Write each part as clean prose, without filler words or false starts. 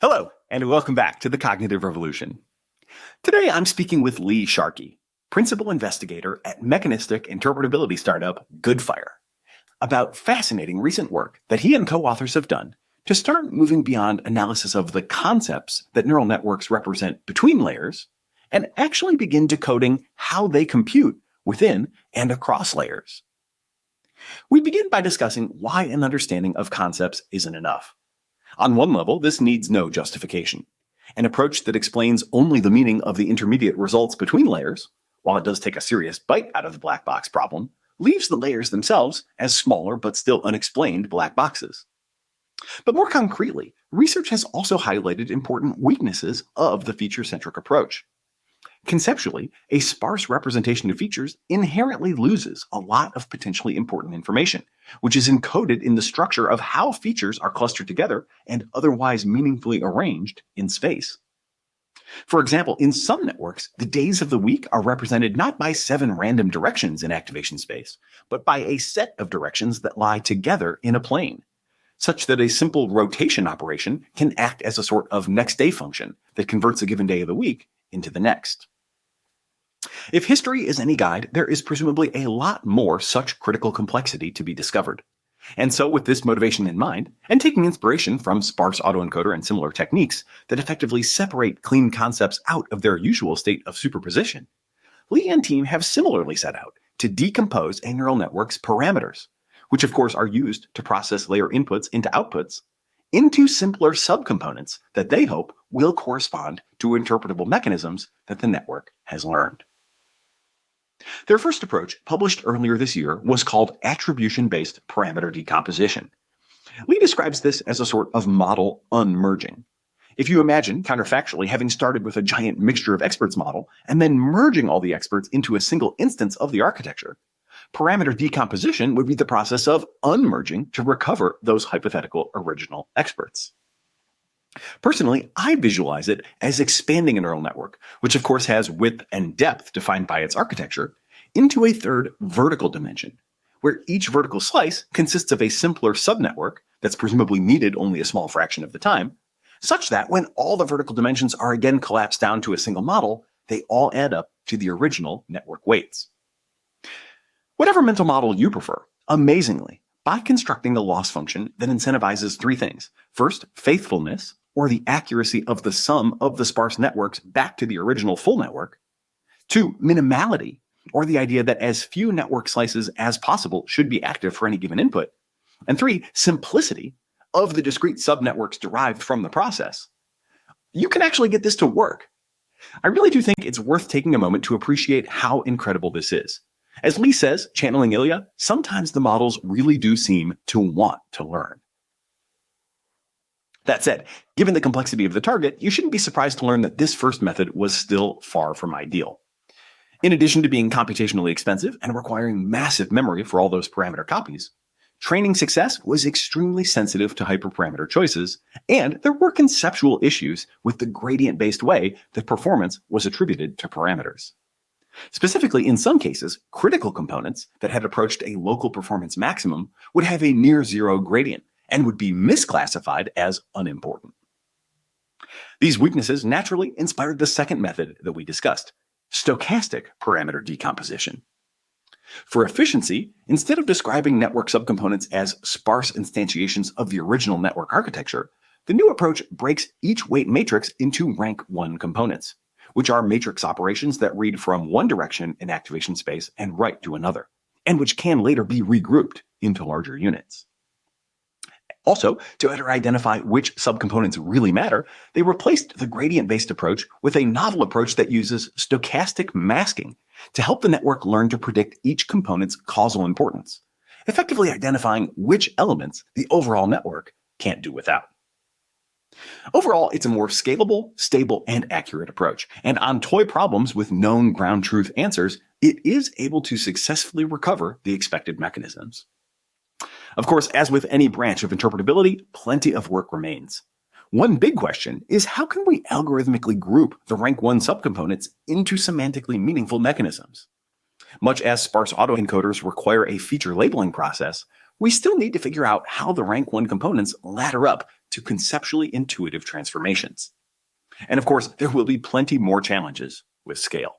Hello, and welcome back to the Cognitive Revolution. Today I'm speaking with Lee Sharkey, principal investigator at mechanistic interpretability startup Goodfire, about fascinating recent work that he and co-authors have done to start moving beyond analysis of the concepts that neural networks represent between layers and actually begin decoding how they compute within and across layers. We begin by discussing why an understanding of concepts isn't enough. On one level, this needs no justification. An approach that explains only the meaning of the intermediate results between layers, while it does take a serious bite out of the black box problem, leaves the layers themselves as smaller but still unexplained black boxes. But more concretely, research has also highlighted important weaknesses of the feature-centric approach. Conceptually, a sparse representation of features inherently loses a lot of potentially important information, which is encoded in the structure of how features are clustered together and otherwise meaningfully arranged in space. For example, in some networks, the days of the week are represented not by 7 random directions in activation space, but by a set of directions that lie together in a plane, such that a simple rotation operation can act as a sort of next day function that converts a given day of the week into the next. If history is any guide, there is presumably a lot more such critical complexity to be discovered. And so with this motivation in mind, and taking inspiration from Sparse Autoencoder and similar techniques that effectively separate clean concepts out of their usual state of superposition, Lee and team have similarly set out to decompose a neural network's parameters, which of course are used to process layer inputs into outputs, into simpler subcomponents that they hope will correspond to interpretable mechanisms that the network has learned. Their first approach, published earlier this year, was called attribution-based parameter decomposition. Lee describes this as a sort of model unmerging. If you imagine, counterfactually, having started with a giant mixture of experts model and then merging all the experts into a single instance of the architecture, parameter decomposition would be the process of unmerging to recover those hypothetical original experts. Personally, I visualize it as expanding a neural network, which of course has width and depth defined by its architecture, into a third vertical dimension, where each vertical slice consists of a simpler subnetwork that's presumably needed only a small fraction of the time, such that when all the vertical dimensions are again collapsed down to a single model, they all add up to the original network weights. Whatever mental model you prefer, amazingly, by constructing a loss function that incentivizes 3 things. First, faithfulness, or the accuracy of the sum of the sparse networks back to the original full network. 2, minimality, or the idea that as few network slices as possible should be active for any given input. And 3, simplicity of the discrete subnetworks derived from the process. You can actually get this to work. I really do think it's worth taking a moment to appreciate how incredible this is. As Lee says, channeling Ilya, sometimes the models really do seem to want to learn. That said, given the complexity of the target, you shouldn't be surprised to learn that this first method was still far from ideal. In addition to being computationally expensive and requiring massive memory for all those parameter copies, training success was extremely sensitive to hyperparameter choices, and there were conceptual issues with the gradient-based way that performance was attributed to parameters. Specifically, in some cases, critical components that had approached a local performance maximum would have a near-zero gradient and would be misclassified as unimportant. These weaknesses naturally inspired the second method that we discussed, stochastic parameter decomposition. For efficiency, instead of describing network subcomponents as sparse instantiations of the original network architecture, the new approach breaks each weight matrix into rank 1 components, which are matrix operations that read from one direction in activation space and write to another, and which can later be regrouped into larger units. Also, to better identify which subcomponents really matter, they replaced the gradient-based approach with a novel approach that uses stochastic masking to help the network learn to predict each component's causal importance, effectively identifying which elements the overall network can't do without. Overall, it's a more scalable, stable, and accurate approach, and on toy problems with known ground truth answers, it is able to successfully recover the expected mechanisms. Of course, as with any branch of interpretability, plenty of work remains. One big question is how can we algorithmically group the rank 1 subcomponents into semantically meaningful mechanisms? Much as sparse autoencoders require a feature labeling process, we still need to figure out how the rank 1 components ladder up to conceptually intuitive transformations. And of course, there will be plenty more challenges with scale.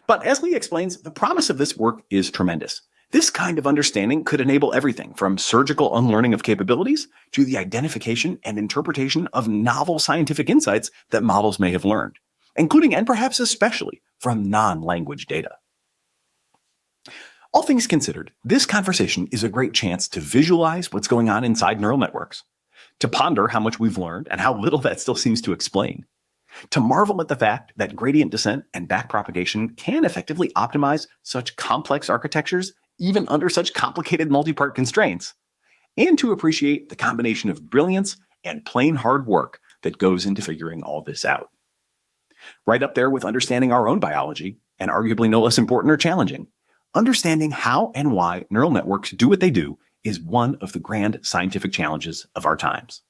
But as Lee explains, the promise of this work is tremendous. This kind of understanding could enable everything from surgical unlearning of capabilities to the identification and interpretation of novel scientific insights that models may have learned, including and perhaps especially from non-language data. All things considered, this conversation is a great chance to visualize what's going on inside neural networks, to ponder how much we've learned and how little that still seems to explain, to marvel at the fact that gradient descent and backpropagation can effectively optimize such complex architectures even under such complicated multi-part constraints, and to appreciate the combination of brilliance and plain hard work that goes into figuring all this out. Right up there with understanding our own biology, and arguably no less important or challenging, understanding how and why neural networks do what they do is one of the grand scientific challenges of our times.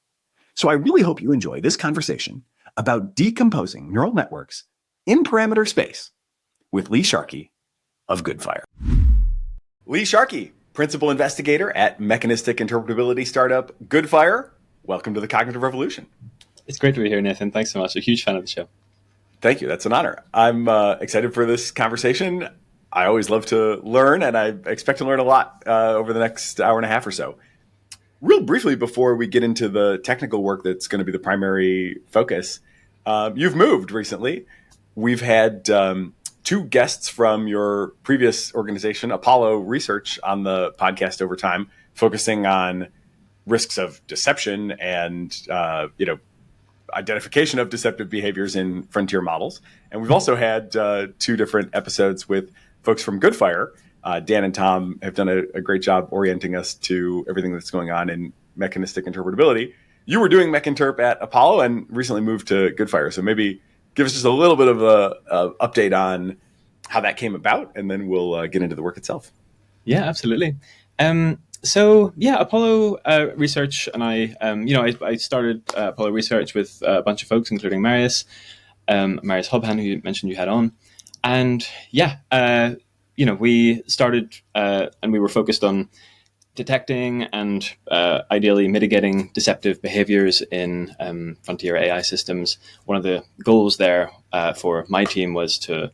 So I really hope you enjoy this conversation about decomposing neural networks in parameter space with Lee Sharkey of Goodfire. Lee Sharkey, principal investigator at mechanistic interpretability startup Goodfire. Welcome to the Cognitive Revolution. It's great to be here, Nathan. Thanks so much. A huge fan of the show. Thank you. That's an honor. I'm excited for this conversation. I always love to learn, and I expect to learn a lot over the next hour and a half or so. Real briefly, before we get into the technical work that's going to be the primary focus, you've moved recently. We've had two guests from your previous organization, Apollo Research, on the podcast over time, focusing on risks of deception and identification of deceptive behaviors in frontier models. And we've also had two different episodes with folks from Goodfire. Dan and Tom have done a great job orienting us to everything that's going on in mechanistic interpretability. You were doing MechInterp at Apollo and recently moved to Goodfire. So maybe give us just a little bit of a update on how that came about, and then we'll get into the work itself. Yeah, absolutely. Apollo Research, and I started Apollo Research with a bunch of folks, including Marius Hobhan, who you mentioned you had on. And we started and we were focused on detecting and ideally mitigating deceptive behaviors in frontier AI systems. One of the goals there for my team was to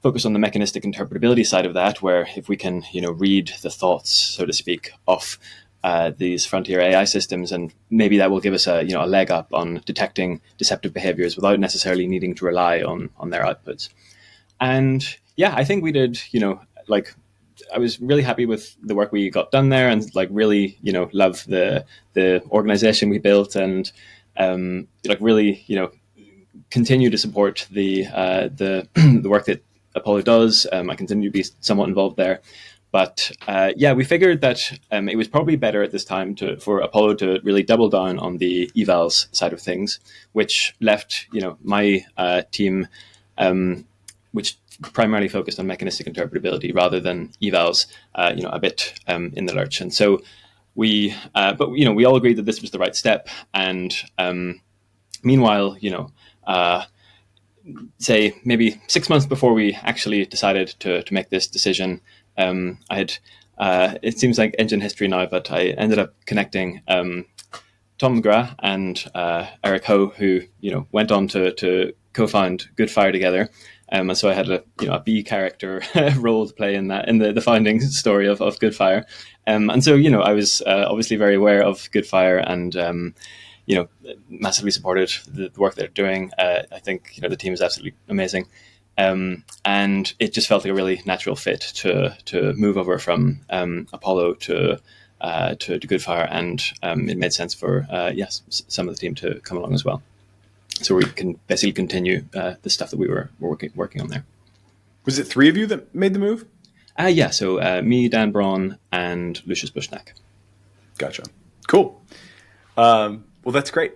focus on the mechanistic interpretability side of that, where if we can, read the thoughts, so to speak, of these frontier AI systems, and maybe that will give us a leg up on detecting deceptive behaviors without necessarily needing to rely on their outputs. And I think we did, I was really happy with the work we got done there, and really, love the organization we built, and really, continue to support the the work that Apollo does. I continue to be somewhat involved there. But we figured that it was probably better at this time for Apollo to really double down on the evals side of things, which left my team, which primarily focused on mechanistic interpretability rather than evals, a bit in the lurch. And so we all agreed that this was the right step. And meanwhile, say maybe 6 months before we actually decided to make this decision, I had, it seems like ancient history now, but I ended up connecting Tom McGrath and Eric Ho, who went on to co-found Goodfire together. And so I had a B character role to play in the founding story of Goodfire. And so I was obviously very aware of Goodfire and massively supported the work they're doing. I think the team is absolutely amazing. And it just felt like a really natural fit to move over from Apollo to Goodfire, and it made sense for some of the team to come along as well. So we can basically continue the stuff that we were working on there. Was it three of you that made the move? So me, Dan Braun, and Lucius Bushnack. Gotcha. Cool. Well, that's great.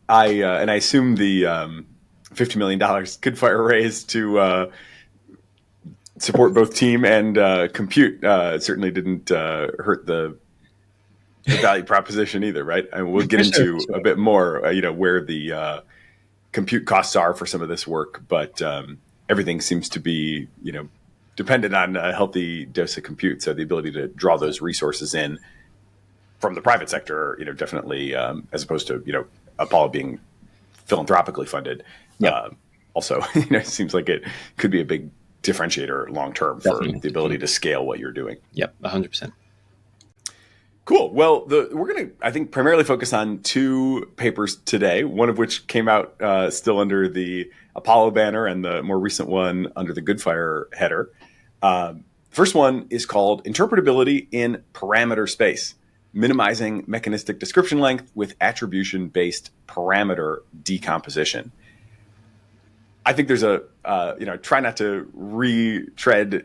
I assume the $50 million Goodfire raise to support both team and compute certainly didn't hurt the value proposition either, right? And we'll get into a bit more, where the compute costs are for some of this work, but everything seems to be, dependent on a healthy dose of compute. So the ability to draw those resources in from the private sector, definitely, as opposed to, Apollo being philanthropically funded. Yeah. Also, it seems like it could be a big differentiator long term for Definitely. the ability to scale what you're doing. Yep, 100%. Cool. Well, we're going to, I think, primarily focus on two papers today, one of which came out still under the Apollo banner and the more recent one under the Goodfire header. First one is called Interpretability in Parameter Space, Minimizing Mechanistic Description Length with Attribution-Based Parameter Decomposition. I think there's try not to retread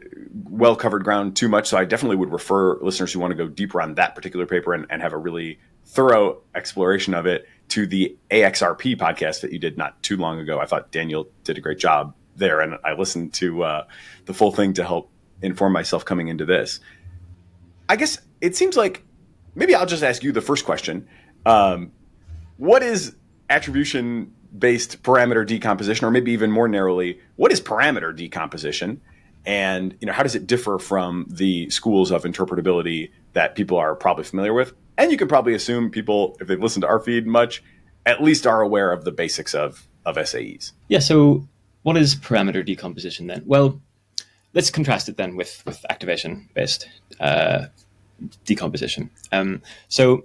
well-covered ground too much. So I definitely would refer listeners who want to go deeper on that particular paper and have a really thorough exploration of it to the AXRP podcast that you did not too long ago. I thought Daniel did a great job there, and I listened to the full thing to help inform myself coming into this. I guess it seems like maybe I'll just ask you the first question. What is attribution-based parameter decomposition, or maybe even more narrowly, what is parameter decomposition? And how does it differ from the schools of interpretability that people are probably familiar with? And you can probably assume people, if they've listened to our feed much, at least are aware of the basics of SAEs. Yeah, so what is parameter decomposition then? Well, let's contrast it then with activation-based decomposition. So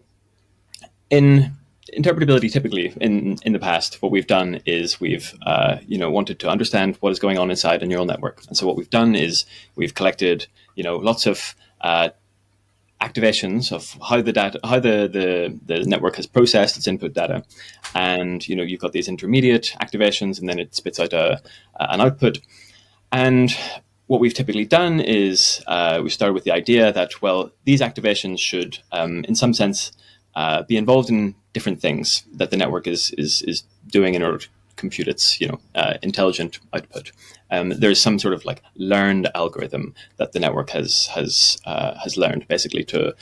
in interpretability, typically in the past, what we've done is we've wanted to understand what is going on inside a neural network, and so what we've done is we've collected lots of activations of how the network has processed its input data, and you've got these intermediate activations, and then it spits out an output. And what we've typically done is we started with the idea that these activations should, in some sense, be involved in different things that the network is doing in order to compute its intelligent output. There's some sort of learned algorithm that the network has learned basically to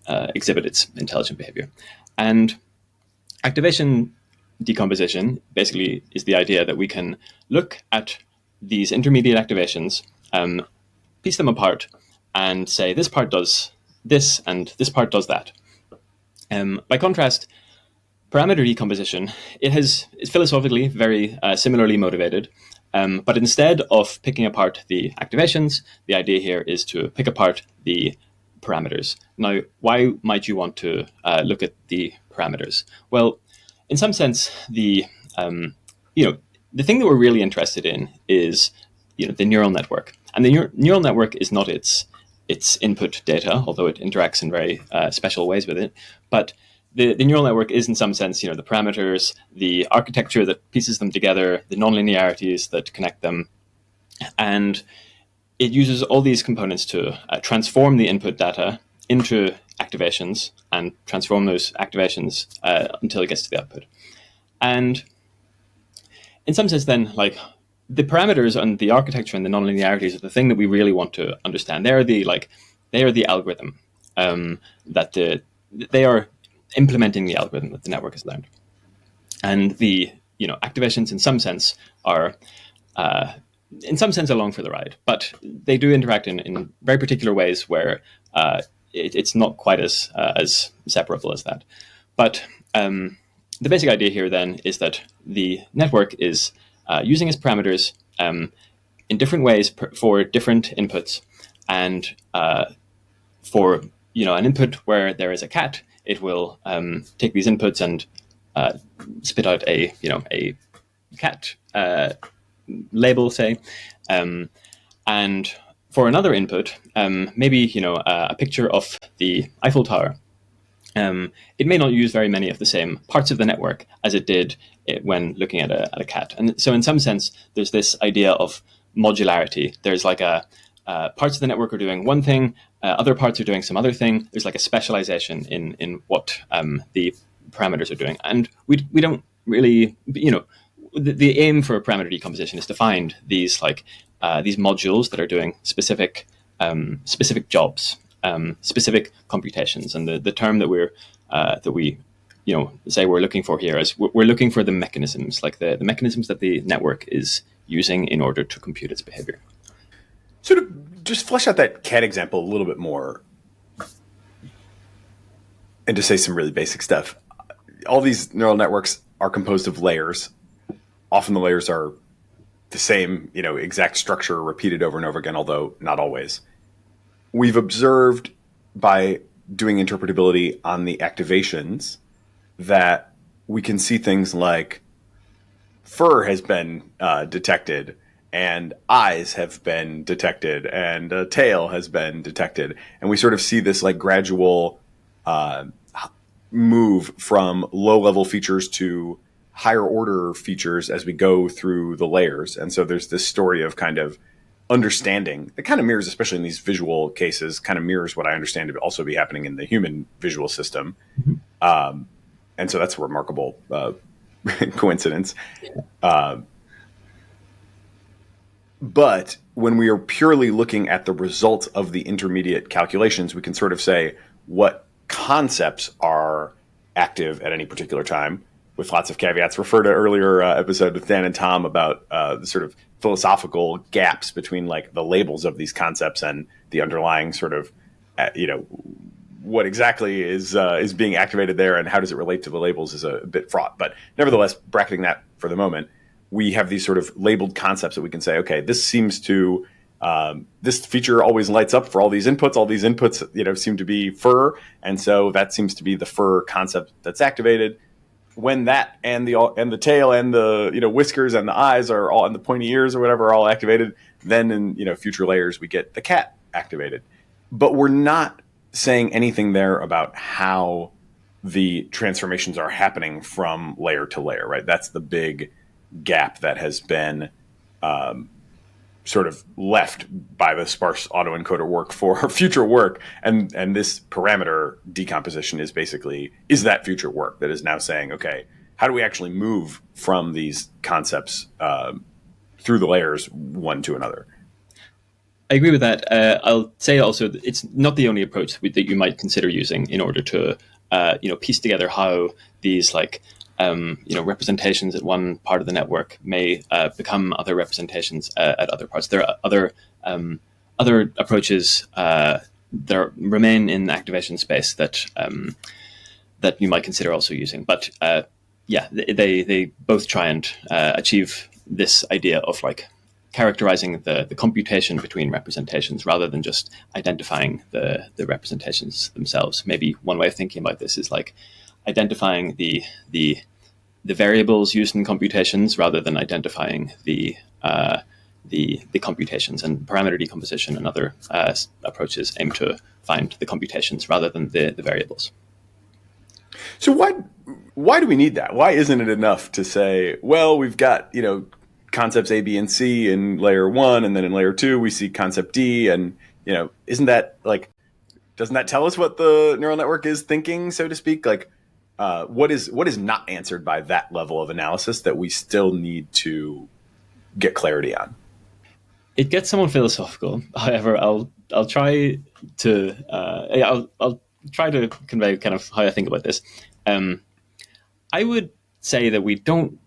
exhibit its intelligent behavior. And activation decomposition basically is the idea that we can look at these intermediate activations, piece them apart, and say this part does this and this part does that. By contrast, parameter decomposition, it's philosophically very similarly motivated, but instead of picking apart the activations, the idea here is to pick apart the parameters. Now, why might you want to look at the parameters? Well, in some sense, the thing that we're really interested in is the neural network, and the neural network is not its input data, although it interacts in very special ways with it. But the neural network is, in some sense, the parameters, the architecture that pieces them together, the nonlinearities that connect them, and it uses all these components to transform the input data into activations and transform those activations until it gets to the output. And in some sense, then, the parameters and the architecture and the nonlinearities are the thing that we really want to understand. They are the algorithm that they are implementing the algorithm that the network has learned. And the activations, in some sense, are along for the ride, but they do interact in very particular ways where it's not quite as separable as that. But the basic idea here then is that the network is using its parameters in different ways for different inputs, and for an input where there is a cat, it will take these inputs and spit out a cat label, say, and for another input, maybe a picture of the Eiffel Tower. It may not use very many of the same parts of the network as it did when looking at a cat. And so in some sense, there's this idea of modularity. There's parts of the network are doing one thing, other parts are doing some other thing. There's a specialization in what the parameters are doing. And we don't really, the aim for parameter decomposition is to find these modules that are doing specific jobs, specific computations. And the term that we say we're looking for here is we're looking for the mechanisms, the mechanisms that the network is using in order to compute its behavior. So to just flesh out that cat example a little bit more, And to say some really basic stuff, all these neural networks are composed of layers. Often the layers are the same, exact structure repeated over and over again, although not always. We've observed by doing interpretability on the activations that we can see things like fur has been detected, and eyes have been detected, and a tail has been detected. And we sort of see this like gradual move from low-level features to higher order features as we go through the layers. And so there's this story of kind of understanding that kind of mirrors, especially in these visual cases, kind of mirrors what I understand to also be happening in the human visual system. Mm-hmm. And so that's a remarkable coincidence. But when we are purely looking at the results of the intermediate calculations, we can sort of say what concepts are active at any particular time, with lots of caveats. Refer to earlier episode with Dan and Tom about the sort of philosophical gaps between like the labels of these concepts and the underlying sort of, what exactly is being activated there and how does it relate to the labels is a bit fraught. But nevertheless, bracketing that for the moment, we have these sort of labeled concepts that we can say, okay, this seems to, this feature always lights up for all these inputs. All these inputs, seem to be fur. And so that seems to be the fur concept that's activated. When that and the tail and the whiskers and the eyes are all, and the pointy ears or whatever are all activated, then in future layers we get the cat activated. But we're not saying anything there about how the transformations are happening from layer to layer, right? That's the big gap that has been sort of left by the sparse autoencoder work for future work. And this parameter decomposition is that future work that is now saying, okay, how do we actually move from these concepts through the layers one to another? I agree with that. I'll say also that it's not the only approach that you might consider using in order to piece together how these representations at one part of the network may become other representations at other parts. There are other approaches that remain in the activation space that you might consider also using. But they both try and achieve this idea of like characterizing the computation between representations rather than just identifying the representations themselves. Maybe one way of thinking about this is like identifying the variables used in computations rather than identifying the computations. And parameter decomposition and other approaches aim to find the computations rather than the variables. So why do we need that? Why isn't it enough to say, well, we've got concepts A, B, and C in layer 1, and then in layer 2 we see concept D, and isn't that like, doesn't that tell us what the neural network is thinking, so to speak? Like, what is not answered by that level of analysis that we still need to get clarity on? It gets somewhat philosophical. However, I'll try to I'll try to convey kind of how I think about this. I would say that we don't.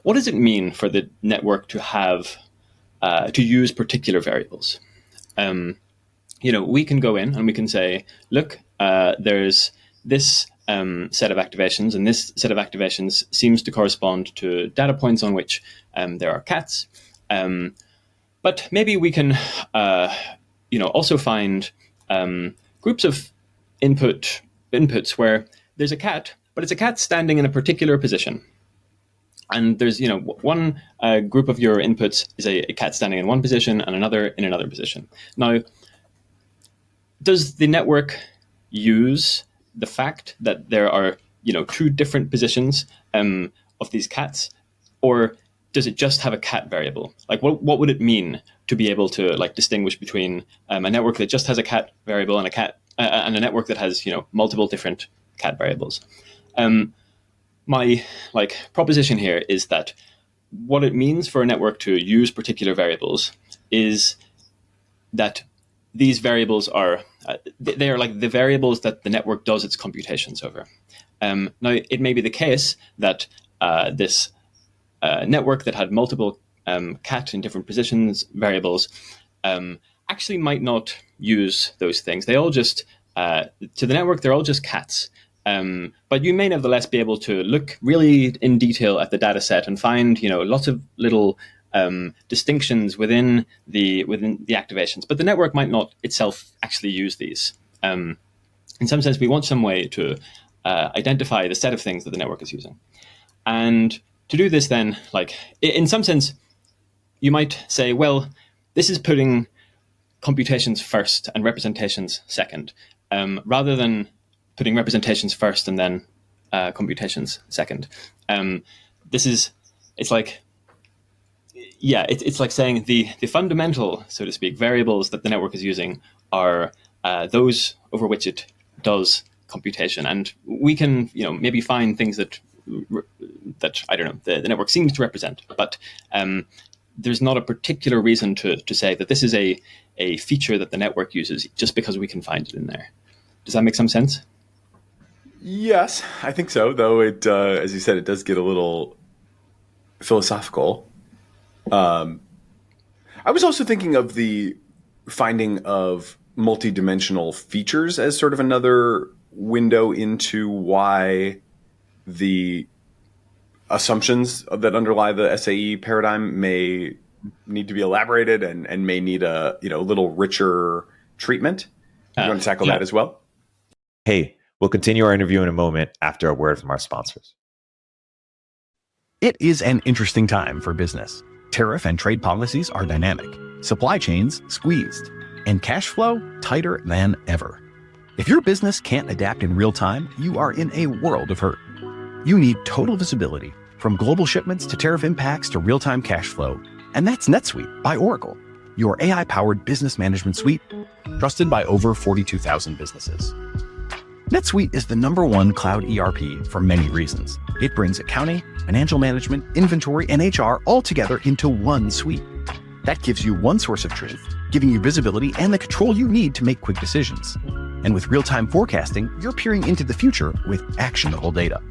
What does it mean for the network to have to use particular variables? We can go in and we can say, look, there's this set of activations, and this set of activations seems to correspond to data points on which there are cats. But maybe we can, also find groups of inputs where there's a cat, but it's a cat standing in a particular position. And there's, one group of your inputs is a cat standing in one position and another in another position. Now, does the network use the fact that there are, two different positions of these cats, or does it just have a cat variable? Like, what would it mean to be able to distinguish between a network that just has a cat variable and a cat and a network that has multiple different cat variables? My proposition here is that what it means for a network to use particular variables is that these variables are they are like the variables that the network does its computations over. Now, it may be the case that this network that had multiple cat in different positions variables actually might not use those things. They all just to the network, they're all just cats. But you may nevertheless be able to look really in detail at the data set and find, lots of little distinctions within the activations. But the network might not itself actually use these. In some sense, we want some way to identify the set of things that the network is using. And to do this then, in some sense, you might say, well, this is putting computations first and representations second, rather than putting representations first and then computations second. It's like saying the fundamental, so to speak, variables that the network is using are those over which it does computation, and we can maybe find things that I don't know the network seems to represent, but there's not a particular reason to say that this is a feature that the network uses just because we can find it in there. Does that make some sense? Yes, I think so, though it, as you said, it does get a little philosophical. I was also thinking of the finding of multidimensional features as sort of another window into why the assumptions that underlie the SAE paradigm may need to be elaborated and may need a little richer treatment. You want to tackle that as well? Hey, we'll continue our interview in a moment after a word from our sponsors. It is an interesting time for business. Tariff and trade policies are dynamic, supply chains squeezed, and cash flow tighter than ever. If your business can't adapt in real time, you are in a world of hurt. You need total visibility, from global shipments to tariff impacts to real-time cash flow. And that's NetSuite by Oracle, your AI-powered business management suite, trusted by over 42,000 businesses. NetSuite is the #1 cloud ERP for many reasons. It brings accounting, financial management, inventory, and HR all together into one suite. That gives you one source of truth, giving you visibility and the control you need to make quick decisions. And with real-time forecasting, you're peering into the future with actionable data.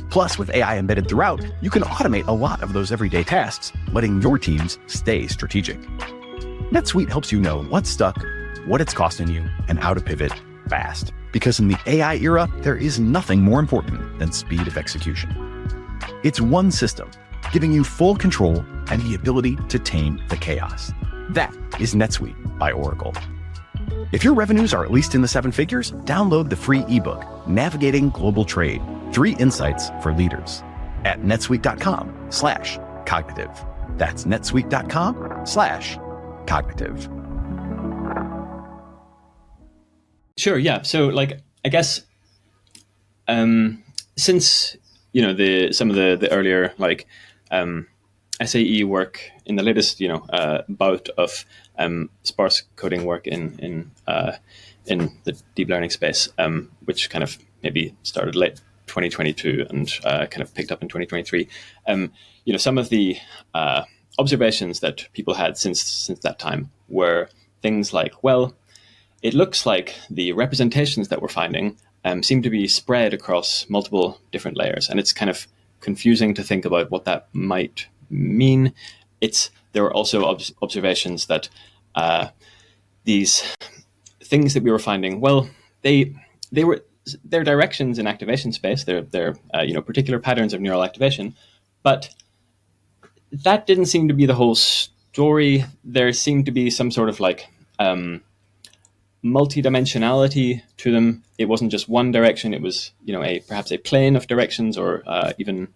Plus, with AI embedded throughout, you can automate a lot of those everyday tasks, letting your teams stay strategic. NetSuite helps you know what's stuck, what it's costing you, and how to pivot fast. Because in the AI era, there is nothing more important than speed of execution. It's one system, giving you full control and the ability to tame the chaos. That is NetSuite by Oracle. If your revenues are at least in the 7 figures, download the free ebook, Navigating Global Trade, 3 Insights for Leaders, at netsuite.com/cognitive. That's netsuite.com/cognitive. Sure, yeah. So, I guess, since some of the earlier SAE work in the latest bout of sparse coding work in the deep learning space, which kind of maybe started late 2022 and kind of picked up in 2023. Some of the observations that people had since that time were things like, well, it looks like the representations that we're finding seem to be spread across multiple different layers, and it's kind of confusing to think about what that might mean. There were also observations that these things that we were finding, well, they're directions in activation space. They're particular patterns of neural activation, but that didn't seem to be the whole story. There seemed to be some sort of multidimensionality to them. It wasn't just one direction. It was perhaps a plane of directions, or even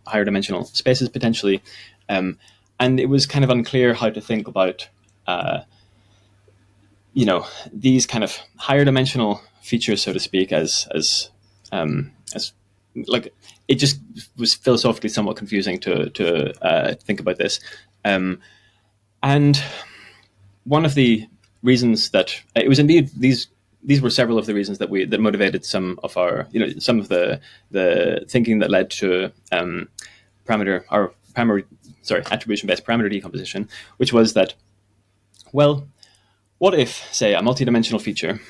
higher dimensional spaces potentially. And it was kind of unclear how to think about these kind of higher dimensional features, so to speak, as it just was philosophically somewhat confusing to think about this. And one of the reasons that it was indeed these were several of the reasons that motivated some of our some of the thinking that led to attribution-based parameter decomposition, which was that, well, what if, say, a multidimensional feature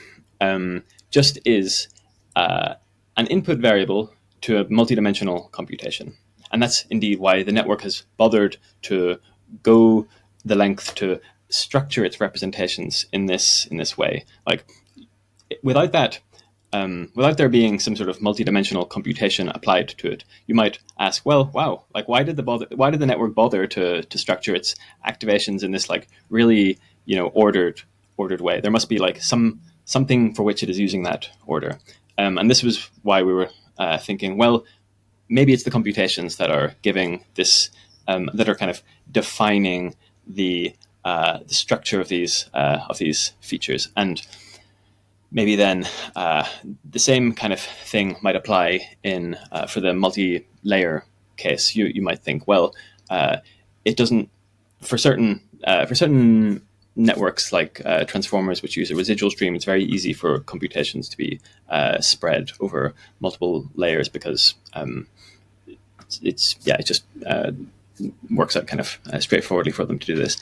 just is an input variable to a multidimensional computation? And that's indeed why the network has bothered to go the length to structure its representations in this way. Like without that, without there being some sort of multidimensional computation applied to it, you might ask, well, wow, like why did the network bother to structure its activations in this like really ordered way? There must be like something for which it is using that order. And this was why we were thinking, well, maybe it's the computations that are giving this, that are kind of defining the structure of these features. And maybe then the same kind of thing might apply in for the multi-layer case. You might think, well, it doesn't for certain networks like transformers, which use a residual stream. It's very easy for computations to be spread over multiple layers because it just works out kind of straightforwardly for them to do this,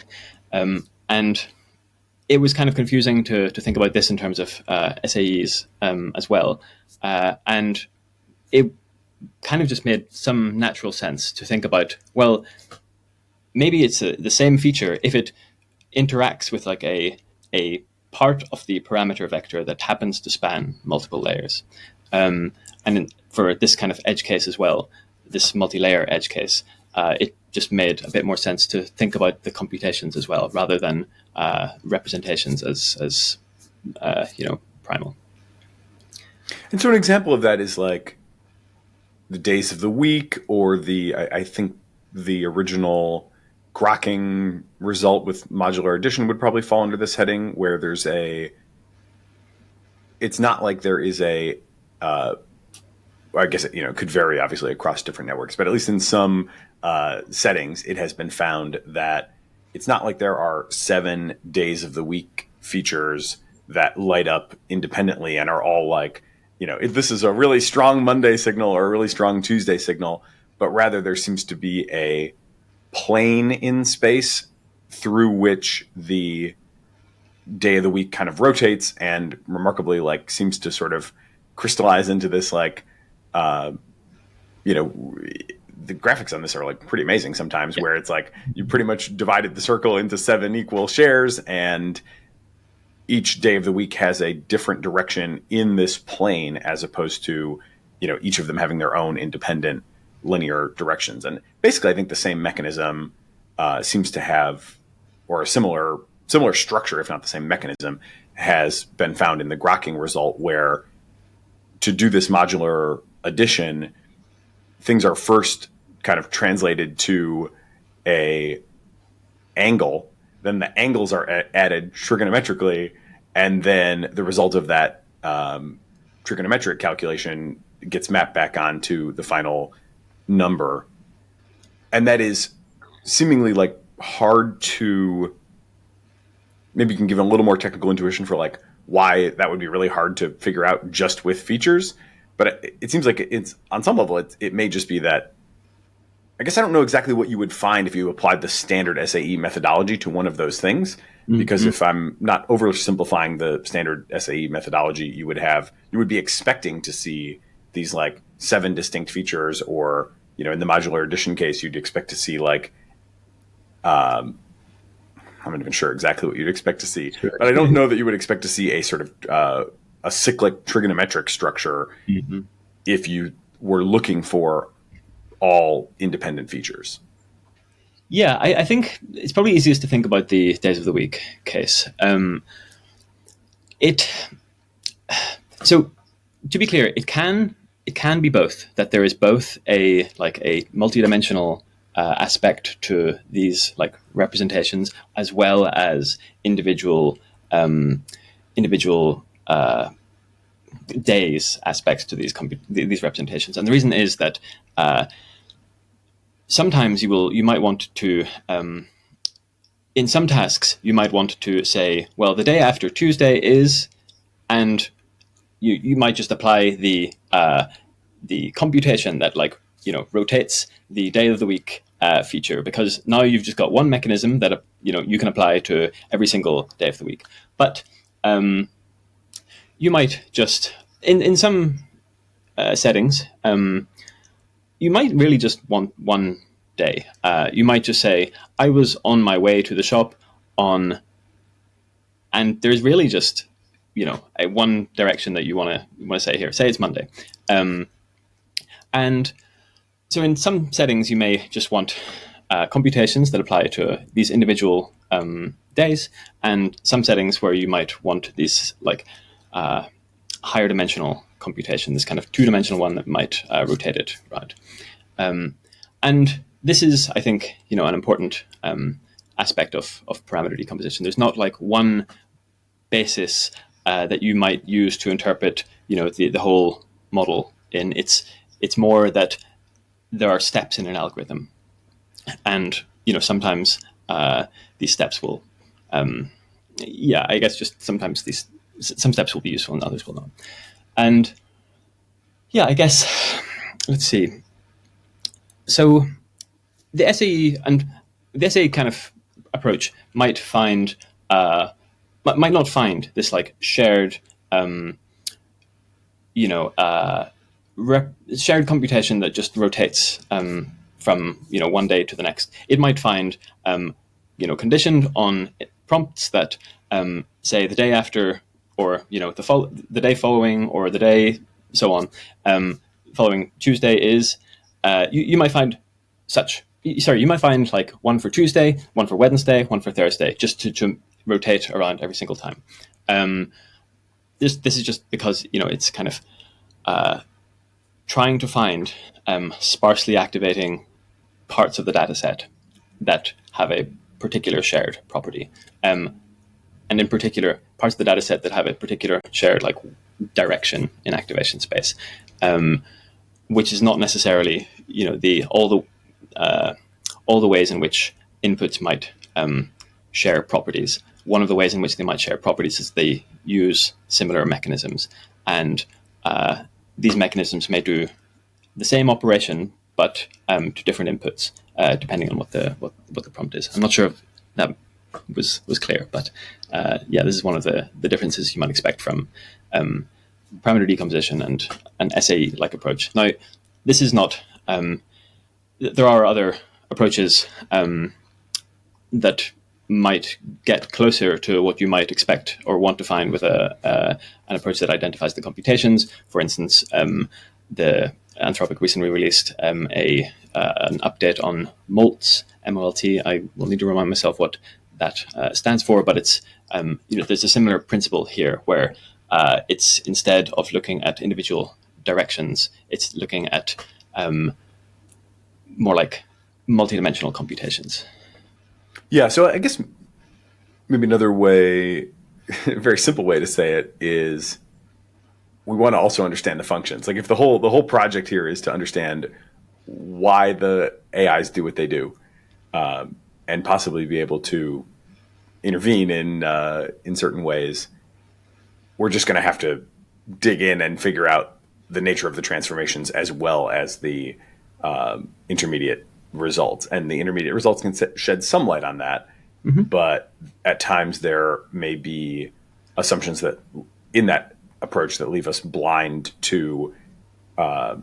and it was kind of confusing to think about this in terms of SAEs as well. And it kind of just made some natural sense to think about, well, maybe it's the same feature if it interacts with like a part of the parameter vector that happens to span multiple layers. And for this kind of edge case as well, this multi-layer edge case, it just made a bit more sense to think about the computations as well, rather than representations as primal. And so an example of that is like the days of the week, or I think the original grokking result with modular addition would probably fall under this heading, where it's not like there is I guess it could vary obviously across different networks, but at least in some settings, it has been found that it's not like there are 7 days of the week features that light up independently and are all like, if this is a really strong Monday signal or a really strong Tuesday signal, but rather there seems to be a plane in space through which the day of the week kind of rotates and remarkably like seems to sort of crystallize into this like, the graphics on this are like pretty amazing sometimes, where it's like you pretty much divided the circle into 7 equal shares, and each day of the week has a different direction in this plane, as opposed to, each of them having their own independent linear directions. And basically, I think the same mechanism seems to have, or a similar structure, if not the same mechanism, has been found in the grokking result, where to do this modular addition, things are first kind of translated to a angle, then the angles are added trigonometrically, and then the result of that trigonometric calculation gets mapped back onto the final number. And that is seemingly like hard to, maybe you can give a little more technical intuition for like why that would be really hard to figure out just with features. But it seems like it's on some level, it may just be that, I guess I don't know exactly what you would find if you applied the standard SAE methodology to one of those things. Because if I'm not oversimplifying the standard SAE methodology, you would be expecting to see these like 7 distinct features, or, in the modular addition case, you'd expect to see like, I'm not even sure exactly what you'd expect to see, but I don't know that you would expect to see a sort of a cyclic trigonometric structure if you were looking for all independent features. Yeah, I think it's probably easiest to think about the days of the week case. So to be clear, it can be both, that there is both a multidimensional aspect to these like representations, as well as individual days aspects to these representations. And the reason is that sometimes you might want to, in some tasks, you might want to say, well, the day after Tuesday is, and you might just apply the computation that rotates the day of the week feature, because now you've just got one mechanism that you can apply to every single day of the week. But you might just, in some settings, you might really just want one day. You might just say, I was on my way to the shop on, and there's really just, one direction that you want to say here. Say it's Monday. And so in some settings, you may just want computations that apply to these individual days, and some settings where you might want these higher dimensional computation, this kind of two-dimensional one that might rotate it right. And this is, I think, an important aspect of parameter decomposition. There's not like one basis that you might use to interpret, the whole model in. It's more that there are steps in an algorithm, and sometimes these steps will, I guess just sometimes some steps will be useful and others will not. And I guess let's see. So the SAE kind of approach might not find this like shared shared computation that just rotates from one day to the next. It might find conditioned on prompts that say the day after, or the day following, or the day so on, following Tuesday is you might find you might find like one for Tuesday, one for Wednesday, one for Thursday, just to rotate around every single time. This is just because it's kind of trying to find sparsely activating parts of the data set that have a particular shared property. And in particular, parts of the data set that have a particular shared like direction in activation space, which is not necessarily all the ways in which inputs might share properties. One of the ways in which they might share properties is they use similar mechanisms, and these mechanisms may do the same operation but to different inputs depending on what the prompt is. I'm not sure if that was clear, but this is one of the differences you might expect from parameter decomposition and an SAE-like approach. Now, this is not. There are other approaches that might get closer to what you might expect or want to find with an approach that identifies the computations. For instance, the Anthropic recently released an update on MOLT, M-O-L-T. I will need to remind myself what that stands for, but it's there's a similar principle here where it's, instead of looking at individual directions, it's looking at more like multidimensional computations. Yeah, so I guess maybe another way, a very simple way to say it is, we want to also understand the functions. Like, if the whole project here is to understand why the AIs do what they do, and possibly be able to intervene in certain ways, we're just going to have to dig in and figure out the nature of the transformations as well as the intermediate results. And the intermediate results can shed some light on that, but at times there may be assumptions that in that approach that leave us blind to, I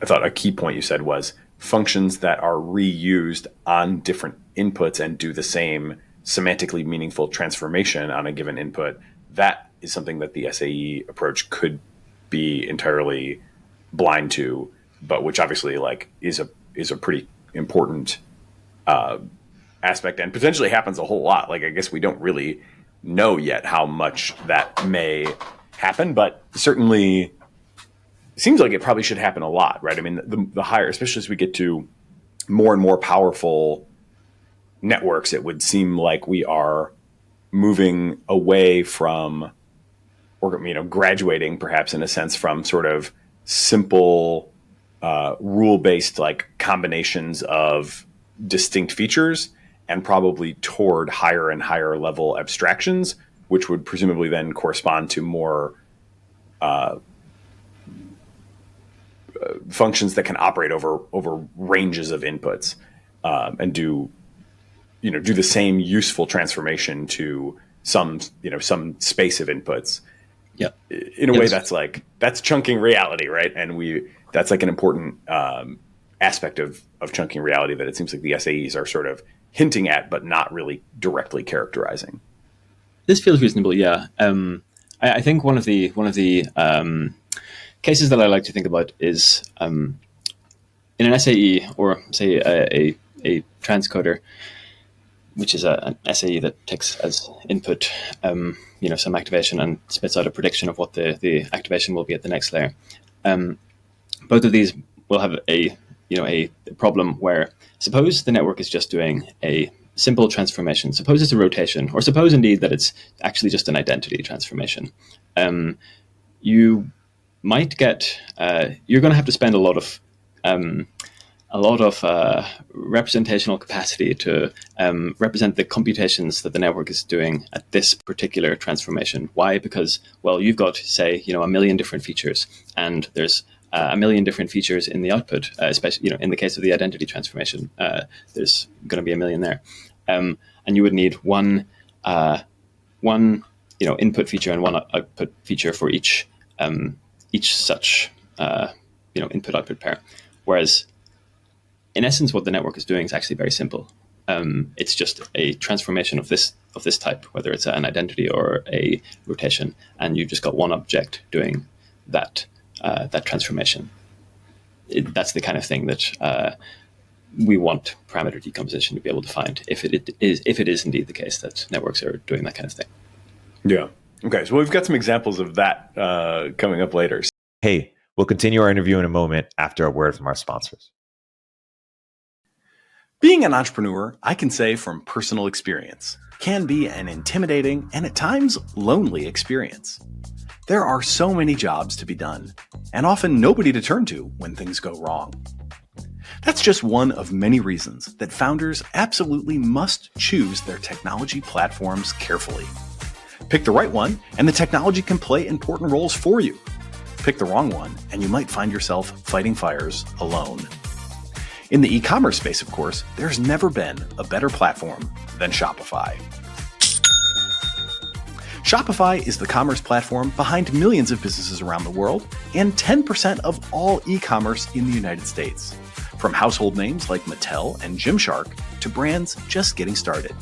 thought a key point you said was functions that are reused on different inputs and do the same semantically meaningful transformation on a given input. That is something that the SAE approach could be entirely blind to, but which obviously is a pretty important aspect, and potentially happens a whole lot. Like, I guess we don't really know yet how much that may happen, but certainly it seems like it probably should happen a lot, right? I mean, the higher, especially as we get to more and more powerful networks, it would seem like we are moving away from, or graduating perhaps in a sense from sort of simple rule-based like combinations of distinct features, and probably toward higher and higher level abstractions, which would presumably then correspond to more functions that can operate over ranges of inputs, and do the same useful transformation to some space of inputs. Yeah, in a way that's chunking reality, right? And that's like an important aspect of chunking reality that it seems like the SAEs are sort of hinting at, but not really directly characterizing. This feels reasonable, yeah. I think one of the cases that I like to think about is in an SAE, or say a transcoder, which is an SAE that takes as input some activation and spits out a prediction of what the activation will be at the next layer. Both of these will have a problem where, suppose the network is just doing a simple transformation. Suppose it's a rotation, or suppose indeed that it's actually just an identity transformation. You might get you're going to have to spend a lot of representational capacity to represent the computations that the network is doing at this particular transformation. Why? Because, well, you've got, say, a million different features, and there's a million different features in the output, especially, in the case of the identity transformation, there's going to be a million there. And you would need one input feature and one output feature for each such input-output pair. Whereas, in essence, what the network is doing is actually very simple. It's just a transformation of this type, whether it's an identity or a rotation, and you've just got one object doing that transformation. That's the kind of thing that we want parameter decomposition to be able to find, if it is indeed the case that networks are doing that kind of thing. Yeah. Okay. So we've got some examples of that coming up later. Hey, we'll continue our interview in a moment after a word from our sponsors. Being an entrepreneur, I can say from personal experience, can be an intimidating and at times lonely experience. There are so many jobs to be done, and often nobody to turn to when things go wrong. That's just one of many reasons that founders absolutely must choose their technology platforms carefully. Pick the right one, and the technology can play important roles for you. Pick the wrong one, and you might find yourself fighting fires alone. In the e-commerce space, of course, there's never been a better platform than Shopify. Shopify is the commerce platform behind millions of businesses around the world and 10% of all e-commerce in the United States. From household names like Mattel and Gymshark to brands just getting started.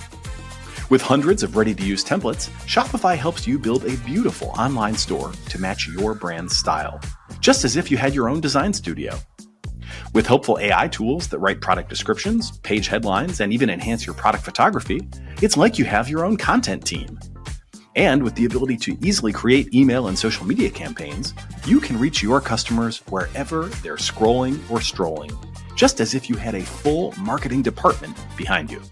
With hundreds of ready-to-use templates, Shopify helps you build a beautiful online store to match your brand's style, just as if you had your own design studio. With helpful AI tools that write product descriptions, page headlines, and even enhance your product photography, it's like you have your own content team. And with the ability to easily create email and social media campaigns, you can reach your customers wherever they're scrolling or strolling, just as if you had a full marketing department behind you.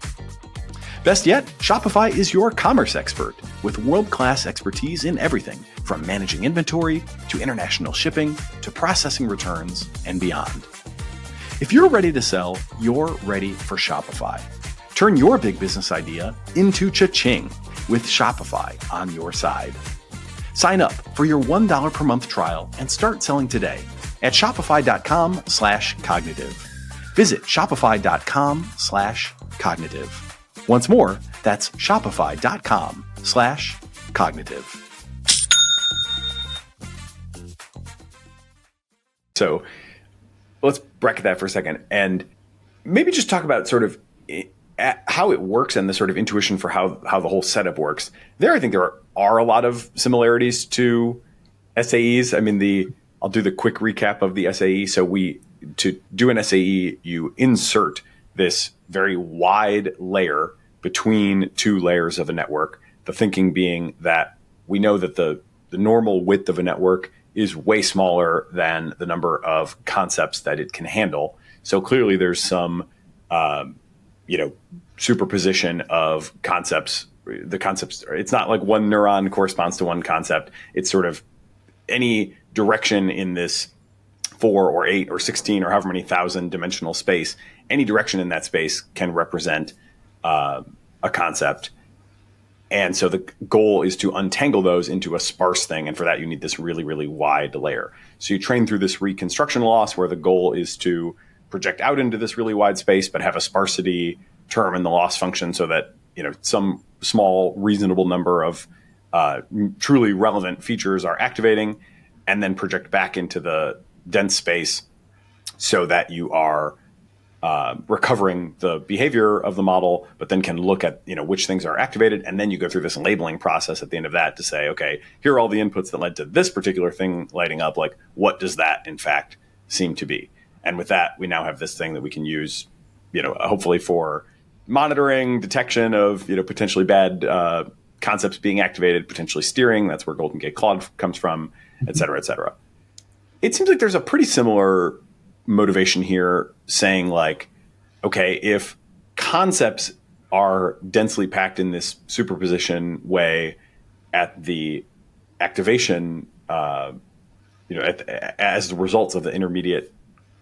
Best yet, Shopify is your commerce expert with world-class expertise in everything from managing inventory to international shipping to processing returns and beyond. If you're ready to sell, you're ready for Shopify. Turn your big business idea into cha-ching with Shopify on your side. Sign up for your $1 per month trial and start selling today at shopify.com/cognitive. Visit shopify.com/cognitive. Once more, that's shopify.com/cognitive. So let's bracket that for a second and maybe just talk about sort of how it works and the sort of intuition for how the whole setup works. I think there are a lot of similarities to SAEs. I mean, I'll do the quick recap of the SAE. So to do an SAE, you insert this very wide layer between two layers of a network. The thinking being that we know that the normal width of a network is way smaller than the number of concepts that it can handle. So clearly there's some, superposition of concepts. The concepts, it's not like one neuron corresponds to one concept. It's sort of any direction in this 4 or 8 or 16 or however many thousand dimensional space, any direction in that space can represent a concept. And so the goal is to untangle those into a sparse thing. And for that, you need this really, really wide layer. So you train through this reconstruction loss where the goal is to project out into this really wide space, but have a sparsity term in the loss function so that, some small reasonable number of truly relevant features are activating, and then project back into the dense space so that you are recovering the behavior of the model, but then can look at which things are activated, and then you go through this labeling process at the end of that to say, okay, here are all the inputs that led to this particular thing lighting up. Like, what does that in fact seem to be? And with that, we now have this thing that we can use, hopefully for monitoring, detection of potentially bad concepts being activated, potentially steering. That's where Golden Gate Claude comes from, et cetera, et cetera. It seems like there's a pretty similar motivation here saying like, okay, if concepts are densely packed in this superposition way at the activation, as the results of the intermediate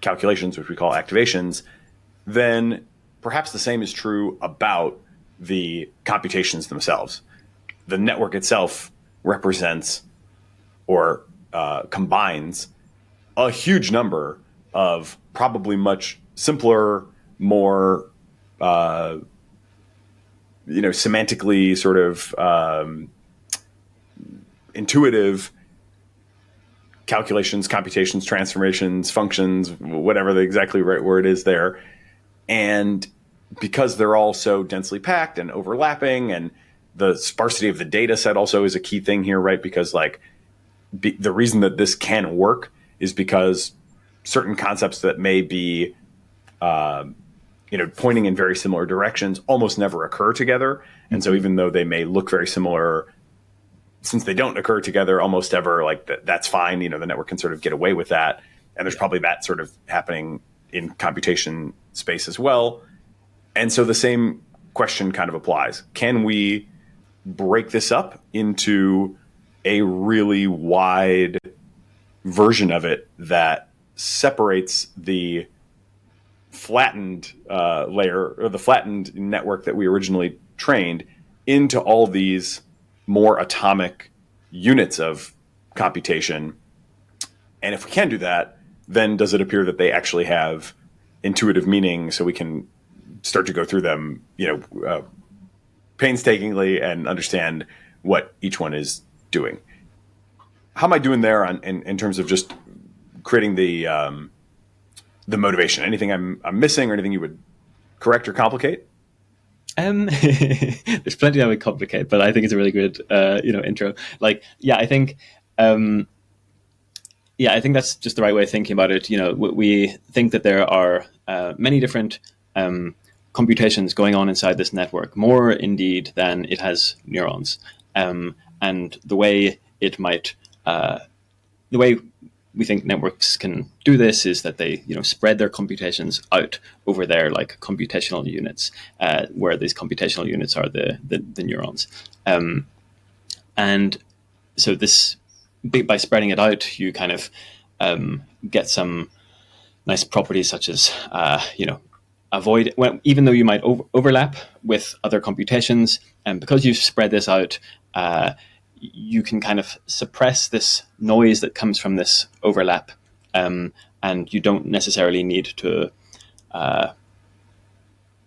calculations, which we call activations, then perhaps the same is true about the computations themselves. The network itself represents or combines a huge number of probably much simpler, more semantically sort of intuitive calculations, computations, transformations, functions, whatever the exactly right word is there. And because they're all so densely packed and overlapping, and the sparsity of the data set also is a key thing here, right? Because the reason that this can work is because certain concepts that may be, pointing in very similar directions almost never occur together. And so even though they may look very similar, since they don't occur together almost ever, that's fine. The network can sort of get away with that. And there's probably that sort of happening in computation space as well. And so the same question kind of applies. Can we break this up into a really wide version of it that separates the flattened layer or the flattened network that we originally trained into all these more atomic units of computation? And if we can do that, then does it appear that they actually have intuitive meaning, so we can start to go through them, painstakingly and understand what each one is doing? How am I doing there in terms of just creating the motivation? Anything I'm missing, or anything you would correct or complicate? There's plenty I would complicate, but I think it's a really good, intro. I think that's just the right way of thinking about it. We think that there are many different computations going on inside this network, more indeed than it has neurons. And the way the way we think networks can do this is that they, spread their computations out over their computational units, where these computational units are the neurons. And so by spreading it out, you kind of get some nice properties such as, avoid, even though you might overlap with other computations, and because you've spread this out, you can kind of suppress this noise that comes from this overlap, and you don't necessarily need to.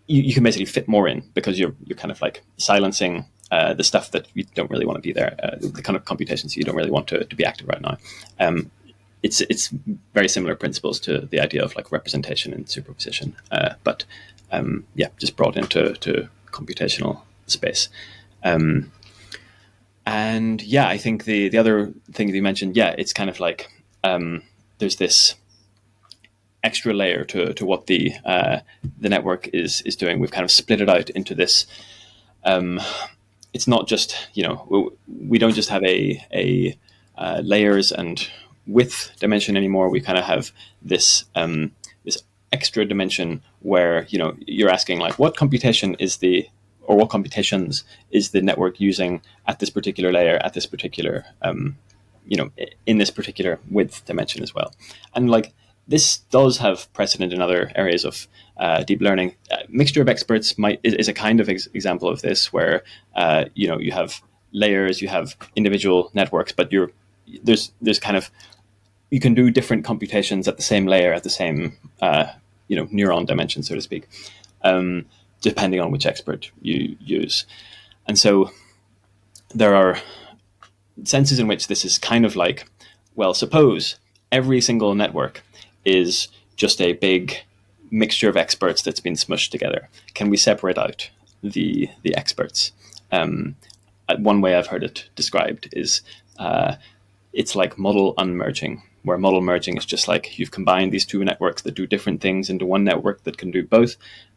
You can basically fit more in because you're kind of silencing the stuff that you don't really want to be there, the kind of computations you don't really want to be active right now. It's very similar principles to the idea of representation and superposition, but just brought into computational space. I think the other thing that you mentioned, it's kind of there's this extra layer to what the network is doing. We've kind of split it out into this. It's not just we don't just have a layers and width dimension anymore. We kind of have this this extra dimension where you're asking what computation is what computations is the network using at this particular layer, at this particular, in this particular width dimension as well. And this does have precedent in other areas of deep learning. Mixture of experts is a kind of example of this, where you have layers, you have individual networks, but there's kind of, you can do different computations at the same layer, at the same neuron dimension, so to speak, depending on which expert you use. And so there are senses in which this is kind of suppose every single network is just a big mixture of experts that's been smushed together? Can we separate out the experts? One way I've heard it described is it's like model unmerging, where model merging is just like you've combined these two networks that do different things into one network that can do both.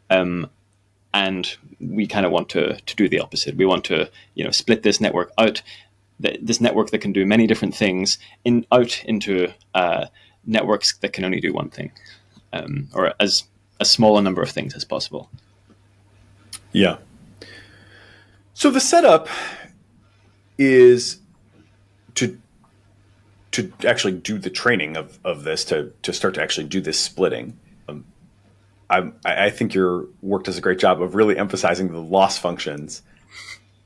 And we kind of want to do the opposite. We want to, split this network out, this network that can do many different things, out into networks that can only do one thing, or as small a number of things as possible. Yeah. So the setup is to actually do the training of this, to start to actually do this splitting. I think your work does a great job of really emphasizing the loss functions.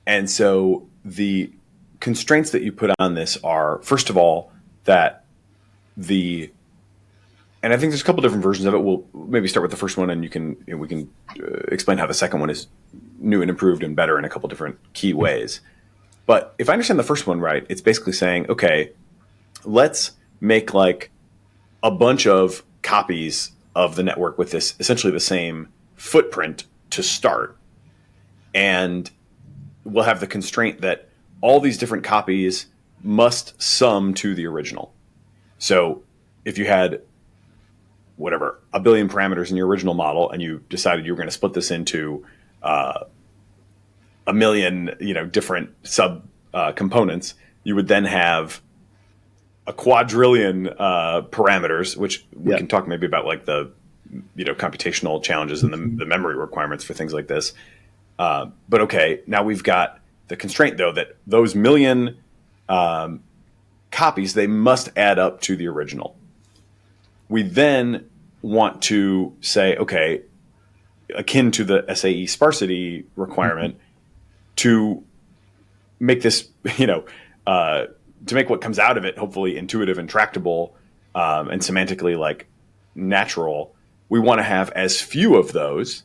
And so the constraints that you put on this are, first of all, that and I think there's a couple different versions of it. We'll maybe start with the first one, and we can explain how the second one is new and improved and better in a couple different key ways. But if I understand the first one right, it's basically saying, okay, let's make like a bunch of copies of the network with this essentially the same footprint to start. And we'll have the constraint that all these different copies must sum to the original. So if you had whatever, 1 billion parameters in your original model, and you decided you were going to split this into 1 million, different sub components, you would then have a quadrillion parameters, which we can talk maybe about, like the computational challenges and the memory requirements for things like this. But okay, now we've got the constraint though that those million copies, they must add up to the original. We then want to say, okay, akin to the SAE sparsity requirement, to make this, to make what comes out of it hopefully intuitive and tractable and semantically like natural, we want to have as few of those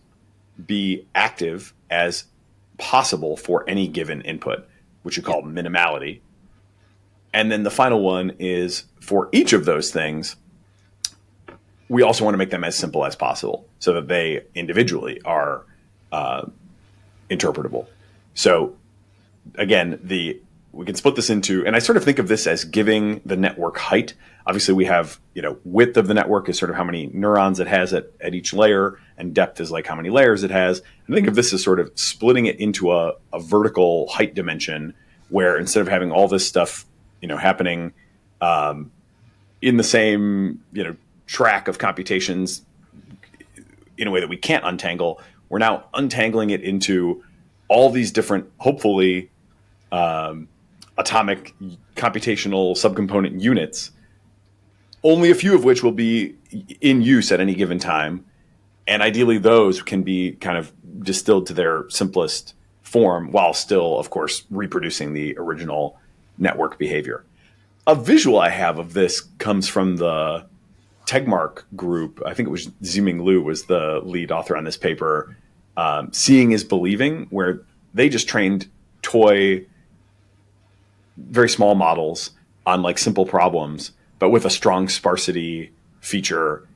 be active as possible for any given input, which you call minimality. And then the final one is for each of those things, we also want to make them as simple as possible so that they individually are interpretable. So again, we can split this into, and I sort of think of this as giving the network height. Obviously we have, width of the network is sort of how many neurons it has at each layer, and depth is like how many layers it has. I think of this as sort of splitting it into a vertical height dimension, where instead of having all this stuff, happening in the same, track of computations in a way that we can't untangle, we're now untangling it into all these different, hopefully, atomic computational subcomponent units, only a few of which will be in use at any given time. And ideally those can be kind of distilled to their simplest form while still, of course, reproducing the original network behavior. A visual I have of this comes from the Tegmark group. I think it was Ziming Liu was the lead author on this paper. Seeing is believing, where they just trained toy, very small models on like simple problems, but with a strong sparsity feature.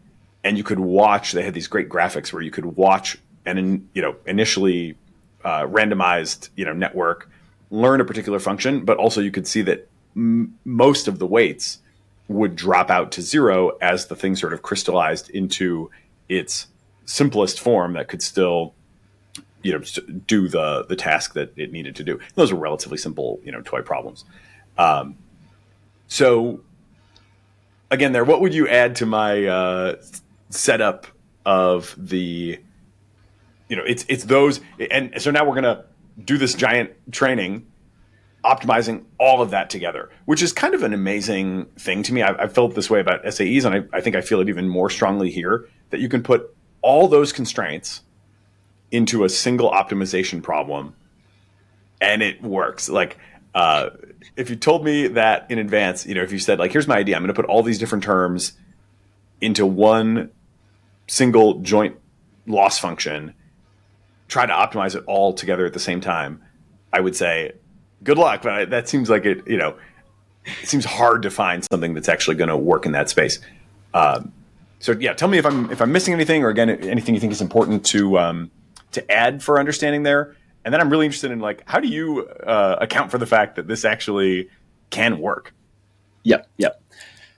And you could watch, they had these great graphics where you could watch an initially randomized network learn a particular function, but also you could see that most of the weights would drop out to zero as the thing sort of crystallized into its simplest form that could still do the task that it needed to do. Those are relatively simple toy problems. So again, what would you add to my setup of the it's those, and so now we're gonna do this giant training optimizing all of that together, which is kind of an amazing thing to me. I've felt this way about SAEs, and I think I feel it even more strongly here, that you can put all those constraints into a single optimization problem, and it works. Like, if you told me that in advance, if you said, like, here's my idea, I'm going to put all these different terms into one single joint loss function, try to optimize it all together at the same time, I would say, good luck. But that seems like it seems hard to find something that's actually going to work in that space. So yeah, tell me if I'm missing anything, or again, anything you think is important to add for understanding there. And then I'm really interested in like, how do you account for the fact that this actually can work? Yeah.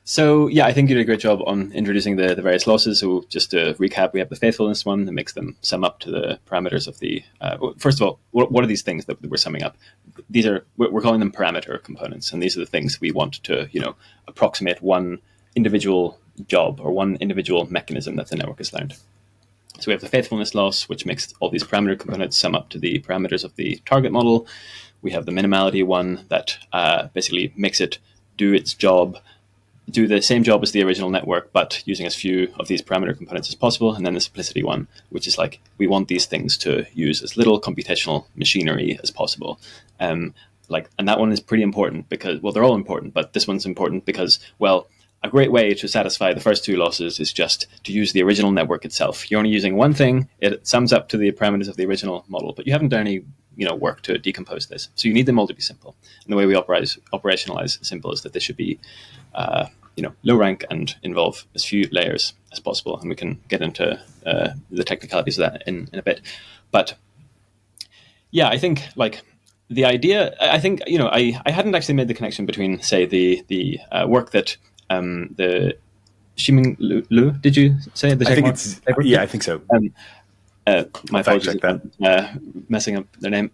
So yeah, I think you did a great job on introducing the various losses. So just to recap, we have the faithfulness one that makes them sum up to the parameters of the. First of all, what are these things that we're summing up? These are we're calling them parameter components, and these are the things we want to approximate one individual job or one individual mechanism that the network has learned. So we have the faithfulness loss, which makes all these parameter components sum up to the parameters of the target model. We have the minimality one that basically makes it do its job. Do the same job as the original network, but using as few of these parameter components as possible. And then the simplicity one, which is like, we want these things to use as little computational machinery as possible. And that one is pretty important because, well, they're all important, but this one's important because, well, a great way to satisfy the first two losses is just to use the original network itself. You're only using one thing, it sums up to the parameters of the original model, but you haven't done any work to decompose this. So you need them all to be simple. And the way we operationalize simple is that they should be low rank and involve as few layers as possible. And we can get into the technicalities of that in a bit. But yeah, I think like the idea, I think, I hadn't actually made the connection between, say, the work that the Ximing Lu, did you say? The I think it's, I think so. My apologies messing up their name.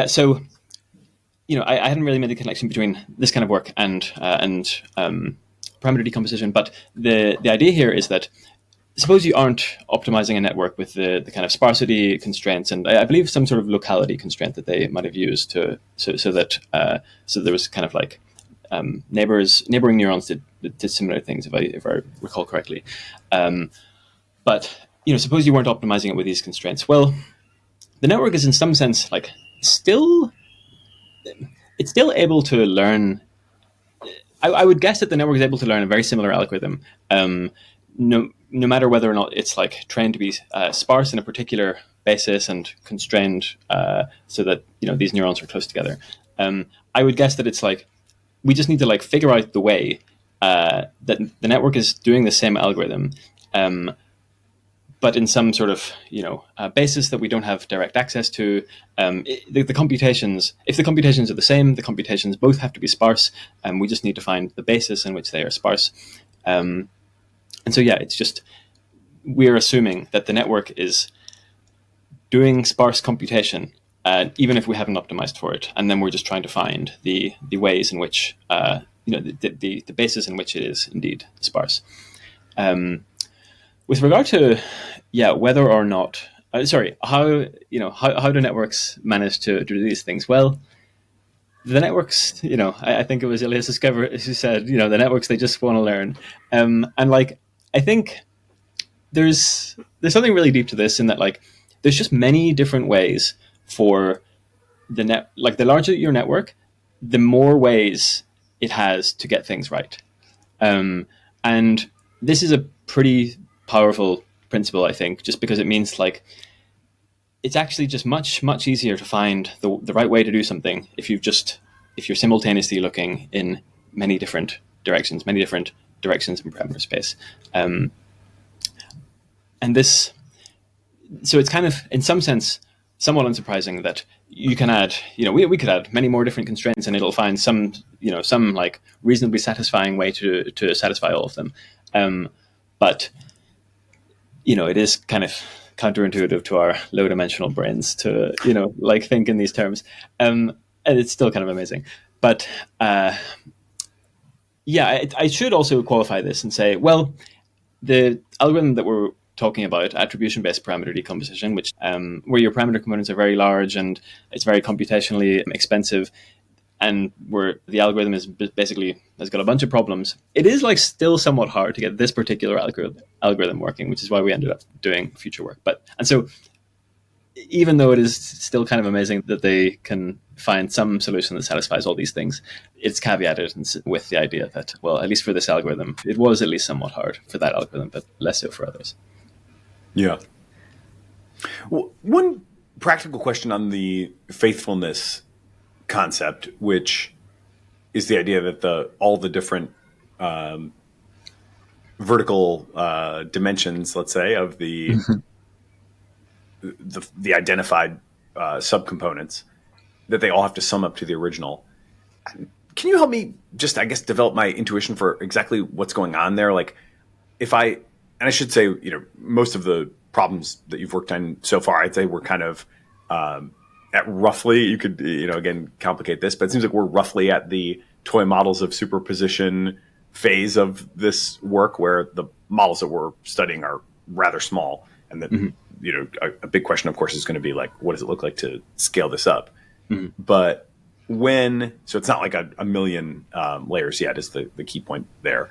So I hadn't really made the connection between this kind of work and parameter decomposition. But the idea here is that suppose you aren't optimizing a network with the kind of sparsity constraints, and I believe some sort of locality constraint that they might have used so that there was kind of like neighboring neurons did similar things if I recall correctly. But suppose you weren't optimizing it with these constraints. Well, the network is in some sense like still able to learn. I would guess that the network is able to learn a very similar algorithm, no matter whether or not it's like trained to be sparse in a particular basis and constrained so that these neurons are close together. I would guess that it's like we just need to like figure out the way that the network is doing the same algorithm, but in some sort of basis that we don't have direct access to. The computations, if the computations are the same, the computations both have to be sparse, and we just need to find the basis in which they are sparse. And so yeah, it's just we're assuming that the network is doing sparse computation, even if we haven't optimized for it, and then we're just trying to find the ways in which the basis in which it is indeed sparse. With regard to whether or not how do networks manage to do these things? Well, the networks, I think it was Elias Discover who said, the networks, they just want to learn, and like I think there's something really deep to this in that like there's just many different ways for the larger your network, the more ways it has to get things right, and this is a pretty powerful principle, I think, just because it means like it's actually just much easier to find the right way to do something if you're simultaneously looking in many different directions in parameter space, and this. So it's kind of, in some sense, somewhat unsurprising that you can add, we could add many more different constraints and it'll find some like reasonably satisfying way to satisfy all of them. But it is kind of counterintuitive to our low-dimensional brains to, like think in these terms. And it's still kind of amazing. But I should also qualify this and say, well, the algorithm that we're talking about, attribution-based parameter decomposition, which where your parameter components are very large and it's very computationally expensive, and where the algorithm is basically has got a bunch of problems, it is like still somewhat hard to get this particular algorithm working, which is why we ended up doing future work. And so even though it is still kind of amazing that they can find some solution that satisfies all these things, it's caveated with the idea that, well, at least for this algorithm, it was at least somewhat hard for that algorithm, but less so for others. Yeah. Well, one practical question on the faithfulness concept, which is the idea that all the different vertical dimensions, let's say, of the identified subcomponents, that they all have to sum up to the original. Can you help me just, I guess, develop my intuition for exactly what's going on there? Like, and I should say, most of the problems that you've worked on so far, I'd say we're kind of at roughly, you could, again, complicate this, but it seems like we're roughly at the toy models of superposition phase of this work, where the models that we're studying are rather small. And that, a big question, of course, is going to be like, what does it look like to scale this up? But so it's not like a million layers yet is the key point there.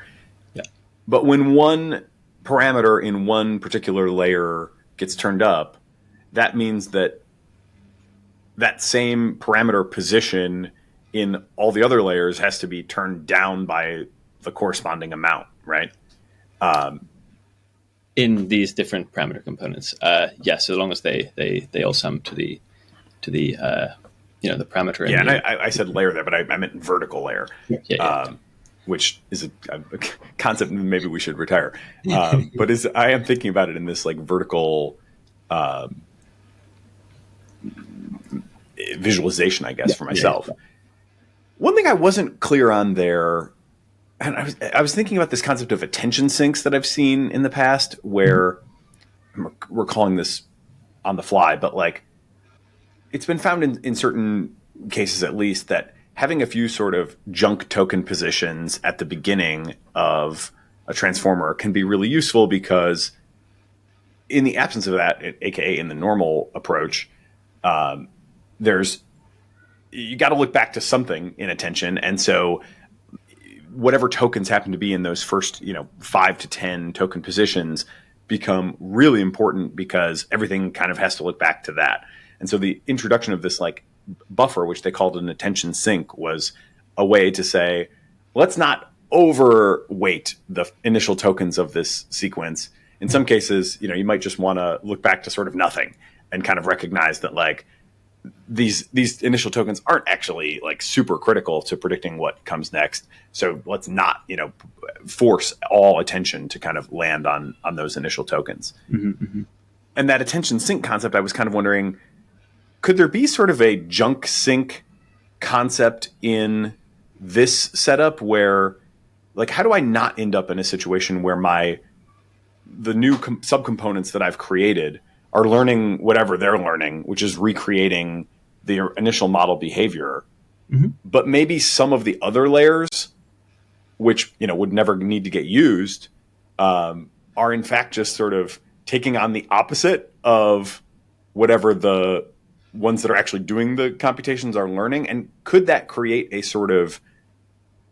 Yeah. But when one parameter in one particular layer gets turned up, that means that same parameter position in all the other layers has to be turned down by the corresponding amount, right? In these different parameter components, yes, so long as they all sum to the the parameter. Yeah, and I said layer there, but I meant vertical layer, which is a concept maybe we should retire. But I am thinking about it in this like vertical visualization, I guess, for myself. Yeah. One thing I wasn't clear on there, and I was thinking about this concept of attention sinks that I've seen in the past, where we're calling this on the fly, but like it's been found in certain cases, at least, that having a few sort of junk token positions at the beginning of a transformer can be really useful, because in the absence of that, aka in the normal approach, you got to look back to something in attention. And so whatever tokens happen to be in those first, 5 to 10 token positions become really important, because everything kind of has to look back to that. And so the introduction of this like buffer, which they called an attention sink, was a way to say, let's not overweight the initial tokens of this sequence. In some cases, you might just want to look back to sort of nothing and kind of recognize that like these initial tokens aren't actually like super critical to predicting what comes next. So let's not, force all attention to kind of land on those initial tokens. And that attention sink concept, I was kind of wondering, could there be sort of a junk sink concept in this setup where, like, how do I not end up in a situation where the new subcomponents that I've created are learning whatever they're learning, which is recreating the initial model behavior, but maybe some of the other layers, which would never need to get used, are in fact just sort of taking on the opposite of whatever the ones that are actually doing the computations are learning? And could that create a sort of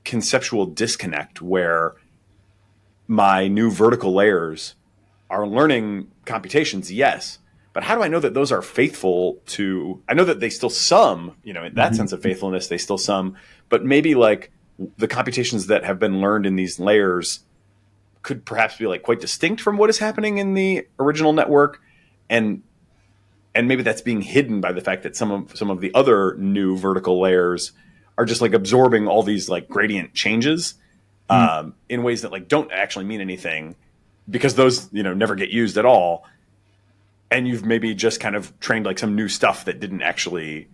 conceptual disconnect where my new vertical layers are learning computations? Yes. But how do I know that those are faithful to, I know that they still sum, in that sense of faithfulness, they still sum, but maybe like the computations that have been learned in these layers could perhaps be like quite distinct from what is happening in the original network. And maybe that's being hidden by the fact that some of the other new vertical layers are just like absorbing all these like gradient changes in ways that like don't actually mean anything, because those never get used at all. And you've maybe just kind of trained like some new stuff that didn't actually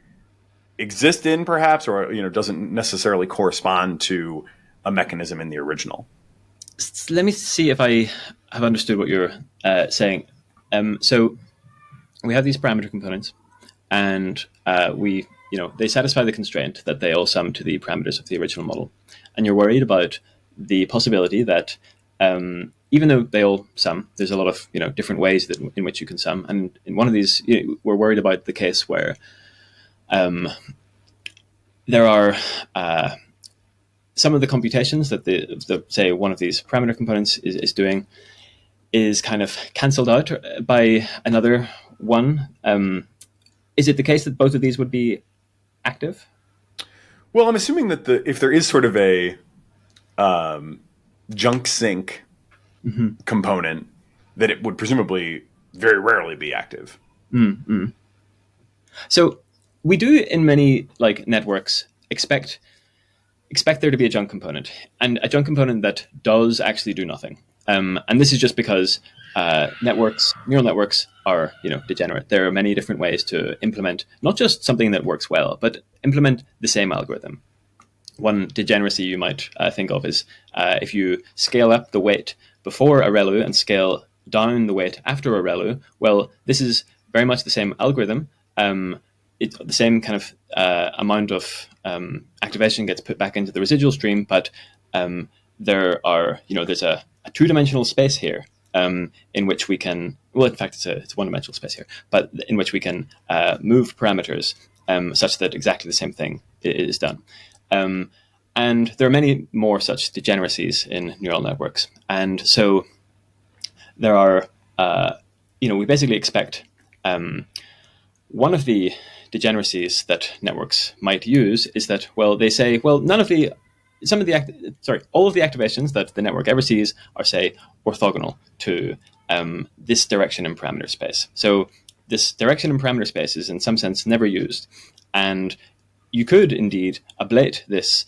exist in, perhaps, or doesn't necessarily correspond to a mechanism in the original. Let me see if I have understood what you're saying. So we have these parameter components, and they satisfy the constraint that they all sum to the parameters of the original model. And you're worried about the possibility that even though they all sum, there's a lot of different ways in which you can sum. And in one of these, we're worried about the case where there are some of the computations that say one of these parameter components is doing is kind of cancelled out by another one. Is it the case that both of these would be active? Well, I'm assuming that if there is sort of a junk sink component, that it would presumably very rarely be active. So we do in many like networks expect there to be a junk component, and a junk component that does actually do nothing. And this is just because neural networks are degenerate. There are many different ways to implement not just something that works well, but implement the same algorithm. One degeneracy you might think of is if you scale up the weight before a ReLU and scale down the weight after a ReLU. Well, this is very much the same algorithm. It's the same kind of amount of activation gets put back into the residual stream, but there's a two-dimensional space here in which we can, well, in fact, it's a one-dimensional space here, but in which we can move parameters such that exactly the same thing is done. And there are many more such degeneracies in neural networks. And so there are, we basically expect one of the degeneracies that networks might use is that, well, they say, well, all of the activations that the network ever sees are, say, orthogonal to this direction in parameter space. So this direction in parameter space is in some sense never used. And you could indeed ablate this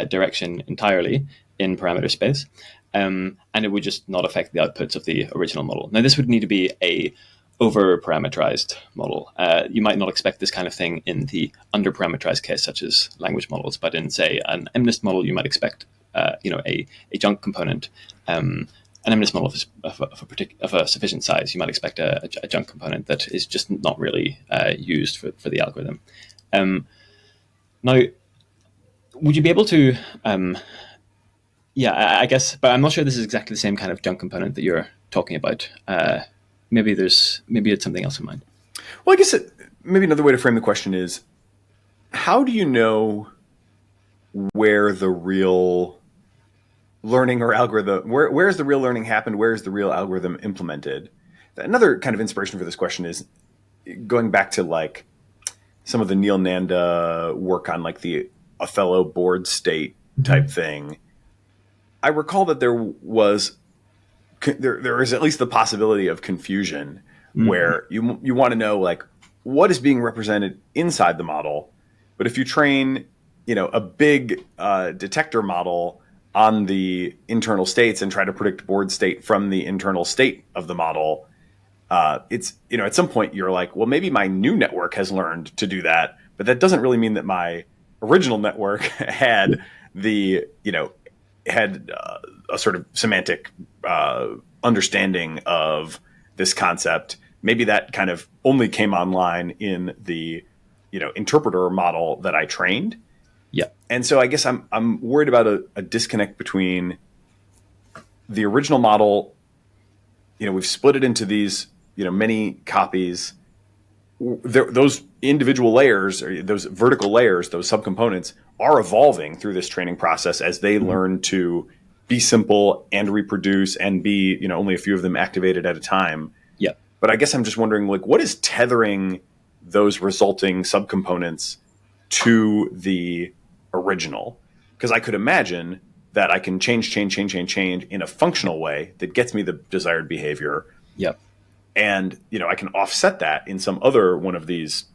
direction entirely in parameter space, and it would just not affect the outputs of the original model. Now, this would need to be a over-parameterized model. You might not expect this kind of thing in the under-parameterized case, such as language models, but in, say, an MNIST model, you might expect a junk component. An MNIST model of a sufficient size, you might expect a junk component that is just not really used for the algorithm. Now, would you be able to, I guess, but I'm not sure this is exactly the same kind of junk component that you're talking about. Maybe it's something else in mind. Well, I guess maybe another way to frame the question is, how do you know where the real learning or algorithm, where's the real learning happened? Where's the real algorithm implemented? Another kind of inspiration for this question is going back to like some of the Neil Nanda work on like the Othello board state type thing. I recall that there is at least the possibility of confusion where you want to know like what is being represented inside the model, but if you train a big detector model on the internal states and try to predict board state from the internal state of the model, it's at some point you're like, well, maybe my new network has learned to do that, but that doesn't really mean that my original network had a sort of semantic understanding of this concept. Maybe that kind of only came online in the interpreter model that I trained. Yeah. And so I guess I'm worried about a disconnect between the original model. We've split it into these many copies. Those individual layers, or those vertical layers, those subcomponents, are evolving through this training process as they learn to be simple and reproduce and be, only a few of them activated at a time. Yeah. But I guess I'm just wondering, like, what is tethering those resulting subcomponents to the original? Because I could imagine that I can change in a functional way that gets me the desired behavior. Yep. And, I can offset that in some other one of these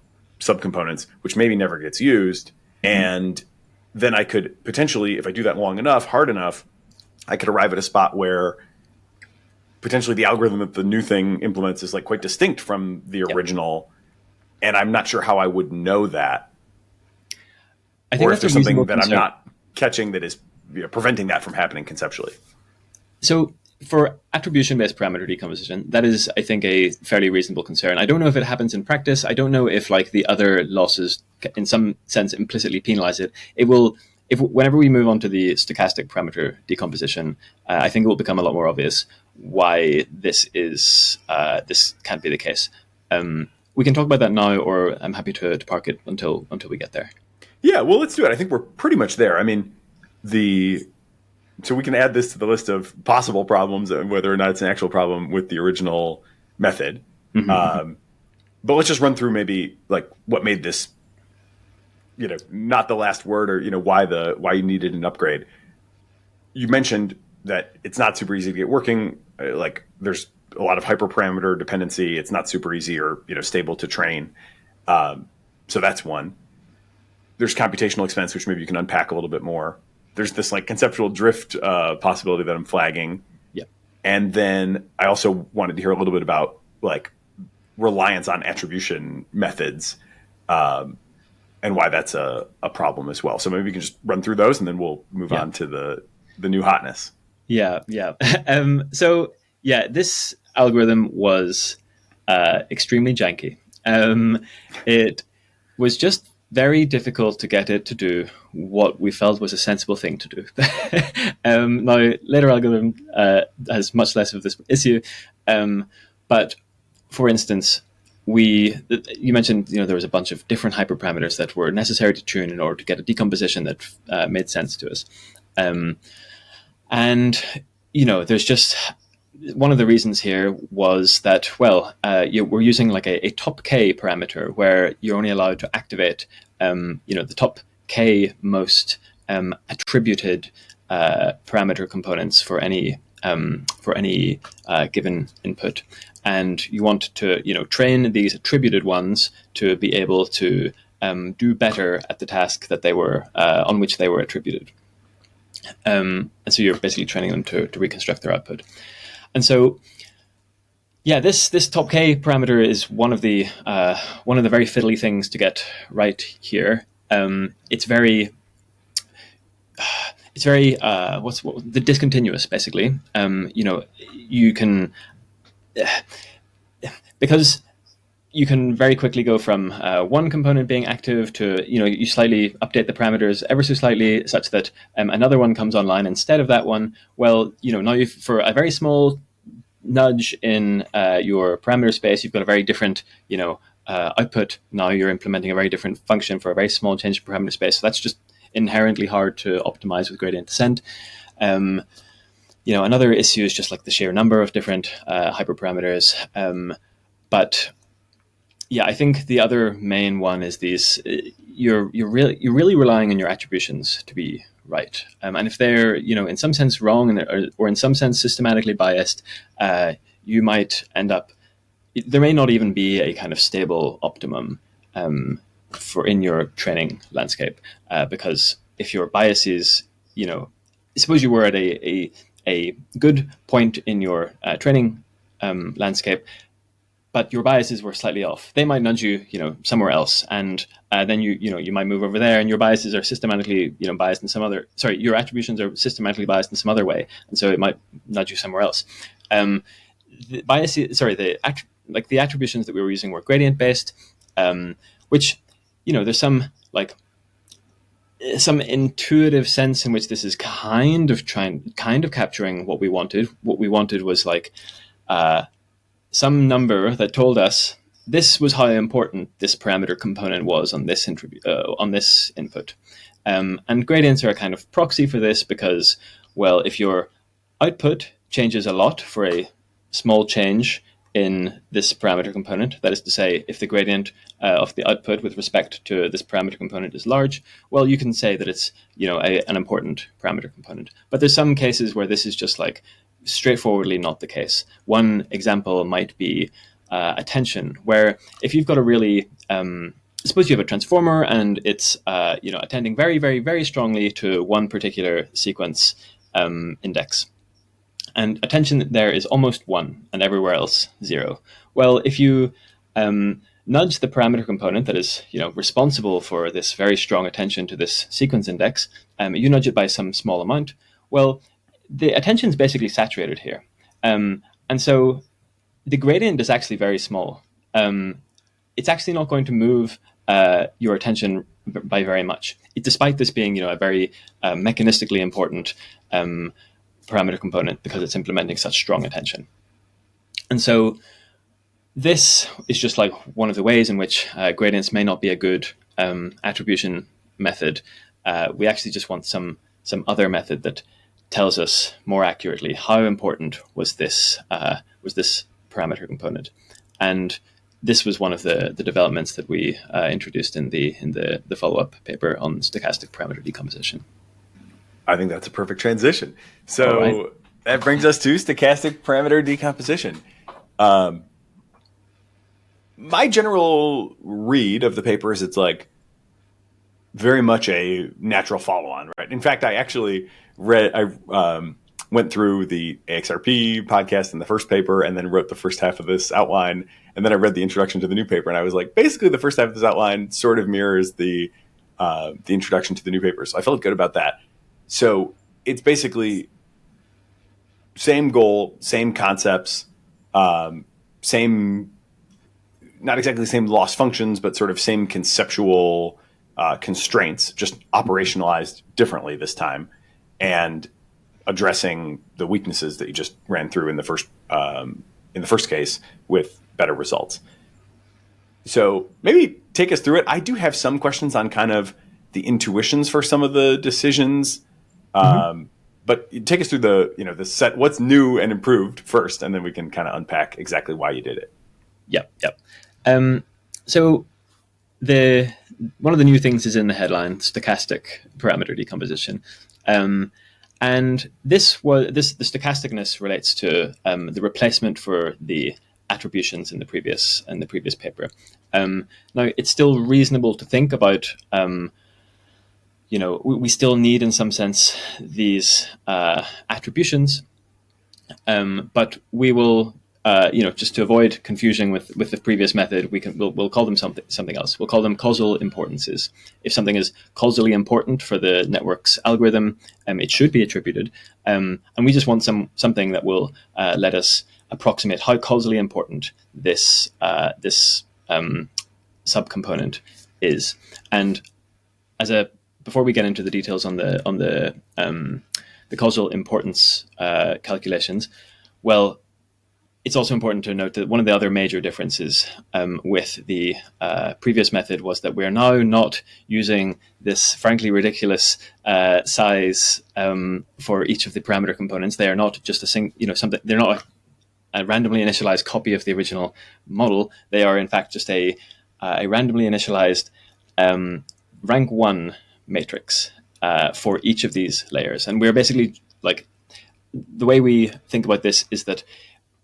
subcomponents, which maybe never gets used. And then I could potentially, if I do that long enough, hard enough, I could arrive at a spot where potentially the algorithm that the new thing implements is like quite distinct from the original. And I'm not sure how I would know that. I think or if there's something that concern. I'm not catching that is preventing that from happening conceptually. So for attribution-based parameter decomposition, that is, I think, a fairly reasonable concern. I don't know if it happens in practice. I don't know if like the other losses, in some sense, implicitly penalize it. It will, whenever we move on to the stochastic parameter decomposition, I think it will become a lot more obvious why this can't be the case. We can talk about that now, or I'm happy to park it until we get there. Yeah, well, let's do it. I think we're pretty much there. I mean, so we can add this to the list of possible problems, whether or not it's an actual problem with the original method. But let's just run through maybe like what made this, not the last word, or why you needed an upgrade. You mentioned that it's not super easy to get working. Like there's a lot of hyperparameter dependency. It's not super easy or stable to train. So that's one. There's computational expense, which maybe you can unpack a little bit more. There's this like conceptual drift possibility that I'm flagging. Yeah. And then I also wanted to hear a little bit about like reliance on attribution methods, and why that's a problem as well. So maybe we can just run through those and then we'll move on to the new hotness. Yeah. So this algorithm was extremely janky. It was just very difficult to get it to do what we felt was a sensible thing to do. Now, later algorithm has much less of this issue, but for instance, you mentioned there was a bunch of different hyperparameters that were necessary to tune in order to get a decomposition that made sense to us, and there's just one of the reasons here was that, we're using like a top k parameter where you're only allowed to activate, the top k most attributed parameter components for any given input, and you want to train these attributed ones to be able to do better at the task that they were on which they were attributed, and so you're basically training them to reconstruct their output. And so, this top k parameter is one of the very fiddly things to get right here. It's very the discontinuous, basically. You can because you can very quickly go from one component being active to you slightly update the parameters ever so slightly such that another one comes online instead of that one. Well, now for a very small nudge in your parameter space, you've got a very different output. Now you're implementing a very different function for a very small change in parameter space. So that's just inherently hard to optimize with gradient descent. Another issue is just like the sheer number of different hyperparameters. But I think the other main one is these. You're really relying on your attributions to be right, and if they're in some sense wrong or in some sense systematically biased, you might end up. There may not even be a kind of stable optimum for in your training landscape, because if your biases, suppose you were at a good point in your training landscape, but your biases were slightly off. They might nudge you, somewhere else, and then you might move over there, and your biases are systematically, biased in some other. Sorry, your attributions are systematically biased in some other way, and so it might nudge you somewhere else. The biases, the attributions that we were using were gradient based, which there's some intuitive sense in which this is kind of capturing what we wanted. What we wanted was some number that told us this was how important this parameter component was on this input. And gradients are a kind of proxy for this because, if your output changes a lot for a small change in this parameter component, that is to say, if the gradient of the output with respect to this parameter component is large, you can say that it's an important parameter component. But there's some cases where this is just straightforwardly not the case. One example might be attention, where if you've got a really suppose you have a transformer and it's attending very, very, very strongly to one particular sequence index, and attention there is almost 1 and everywhere else 0. Well, if you nudge the parameter component that is responsible for this very strong attention to this sequence index, you nudge it by some small amount, the attention is basically saturated here. And so the gradient is actually very small. It's actually not going to move your attention by very much, despite this being a very mechanistically important parameter component because it's implementing such strong attention. And so this is just one of the ways in which gradients may not be a good attribution method. We actually just want some other method that tells us more accurately how important was this parameter component. And this was one of the developments that we introduced in the follow-up paper on stochastic parameter decomposition. I think that's a perfect transition. So that brings us to stochastic parameter decomposition. My general read of the paper is it's very much a natural follow-on, right? In fact, I actually went through the AXRP podcast in the first paper and then wrote the first half of this outline. And then I read the introduction to the new paper, and I was like, basically the first half of this outline sort of mirrors the introduction to the new paper. So I felt good about that. So it's basically same goal, same concepts, same, not exactly the same loss functions, but sort of same conceptual constraints, just operationalized differently this time, and addressing the weaknesses that you just ran through in the first case with better results. So maybe take us through it. I do have some questions on kind of the intuitions for some of the decisions, but take us through the set, what's new and improved first, and then we can kind of unpack exactly why you did it. Yep. So one of the new things is in the headline, stochastic parameter decomposition. And the stochasticness relates to the replacement for the attributions in the previous paper. Now, it's still reasonable to think about. We still need, in some sense, these attributions, but we will, just to avoid confusion with the previous method, we'll call them something else. We'll call them causal importances. If something is causally important for the network's algorithm, it should be attributed, and we just want something that will let us approximate how causally important this subcomponent is. And before we get into the details on the causal importance calculations, well, it's also important to note that one of the other major differences with the previous method was that we're now not using this frankly ridiculous size for each of the parameter components. They are not just they're not a randomly initialized copy of the original model. They are in fact just a randomly initialized rank 1 matrix for each of these layers. And we're basically the way we think about this is that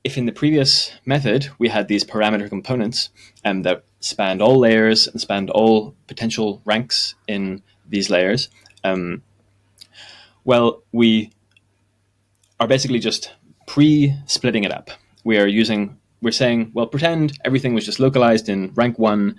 if in the previous method we had these parameter components that spanned all layers and spanned all potential ranks in these layers, we are basically just pre-splitting it up. We're saying, pretend everything was just localized in rank 1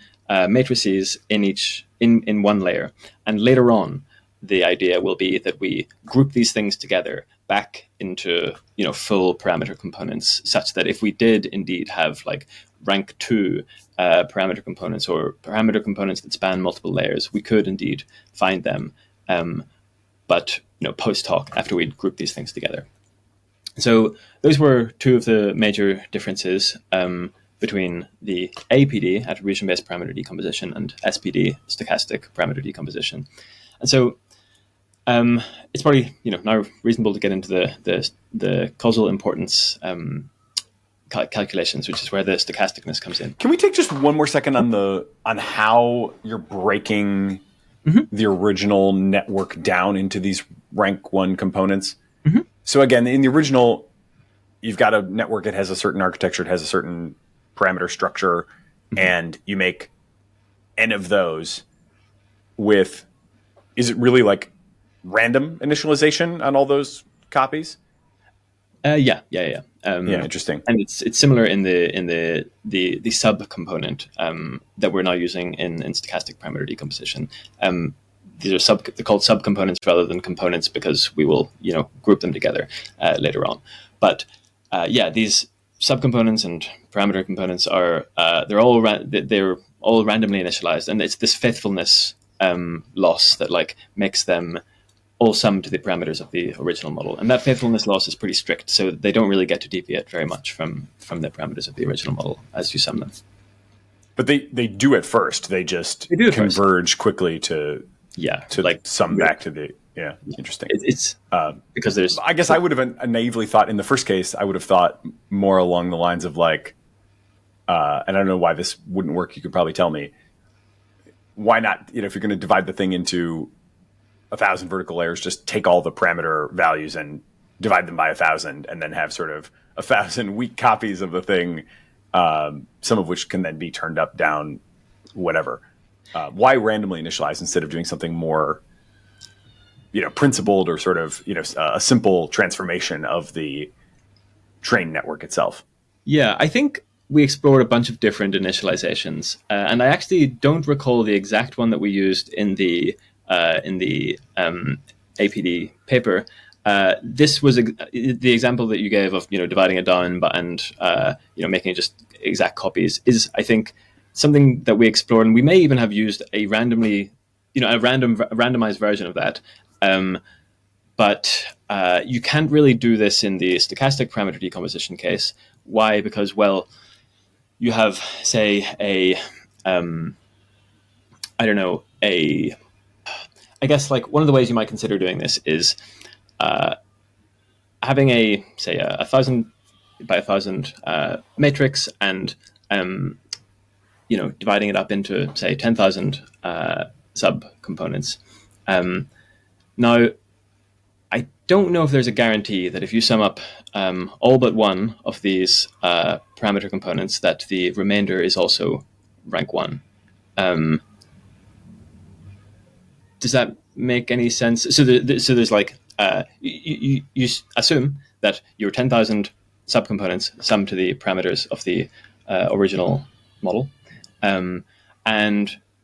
matrices in one layer, and later on the idea will be that we group these things together back into full parameter components, such that if we did indeed have rank 2 parameter components or parameter components that span multiple layers, we could indeed find them, but post hoc, after we'd grouped these things together. So those were two of the major differences between the APD, attribution-based parameter decomposition, and SPD, stochastic parameter decomposition. And so it's probably now reasonable to get into the causal importance calculations, which is where the stochasticness comes in. Can we take just one more second on how you're breaking the original network down into these rank 1 components? Mm-hmm. So again, in the original, you've got a network, it has a certain architecture, it has a certain parameter structure, and you make n of those with, is it really random initialization on all those copies? Yeah. Interesting. And it's similar in the subcomponent that we're now using in stochastic parameter decomposition. These are they're called subcomponents rather than components because we will group them together later on. But these subcomponents and parameter components are they're all randomly initialized, and it's this faithfulness loss that makes them all sum to the parameters of the original model. And that faithfulness loss is pretty strict, so they don't really get to deviate very much from the parameters of the original model as you sum them. But they do it first. They converge quickly to sum back to the interesting. It's because there's. I guess I would have naively thought in the first case. I would have thought more along the lines of and I don't know why this wouldn't work. You could probably tell me why not. If you're going to divide the thing into 1,000 vertical layers, just take all the parameter values and divide them by 1,000, and then have sort of 1,000 weak copies of the thing, some of which can then be turned up, down, whatever. Why randomly initialize instead of doing something more principled or sort of, a simple transformation of the trained network itself? Yeah, I think we explored a bunch of different initializations, and I actually don't recall the exact one that we used in the APD paper. This was the example that you gave of dividing it down and making it just exact copies is, I think, something that we explored, and we may even have used a randomized version of that. But you can't really do this in the stochastic parameter decomposition case. Why? Because, well, you have, say, I guess like one of the ways you might consider doing this is having a 1,000 by 1,000 matrix and dividing it up into, say, 10,000 subcomponents. Now, I don't know if there's a guarantee that if you sum up all but one of these parameter components, that the remainder is also rank 1. Does that make any sense? So there's like, you assume that your 10,000 subcomponents sum to the parameters of the original model. And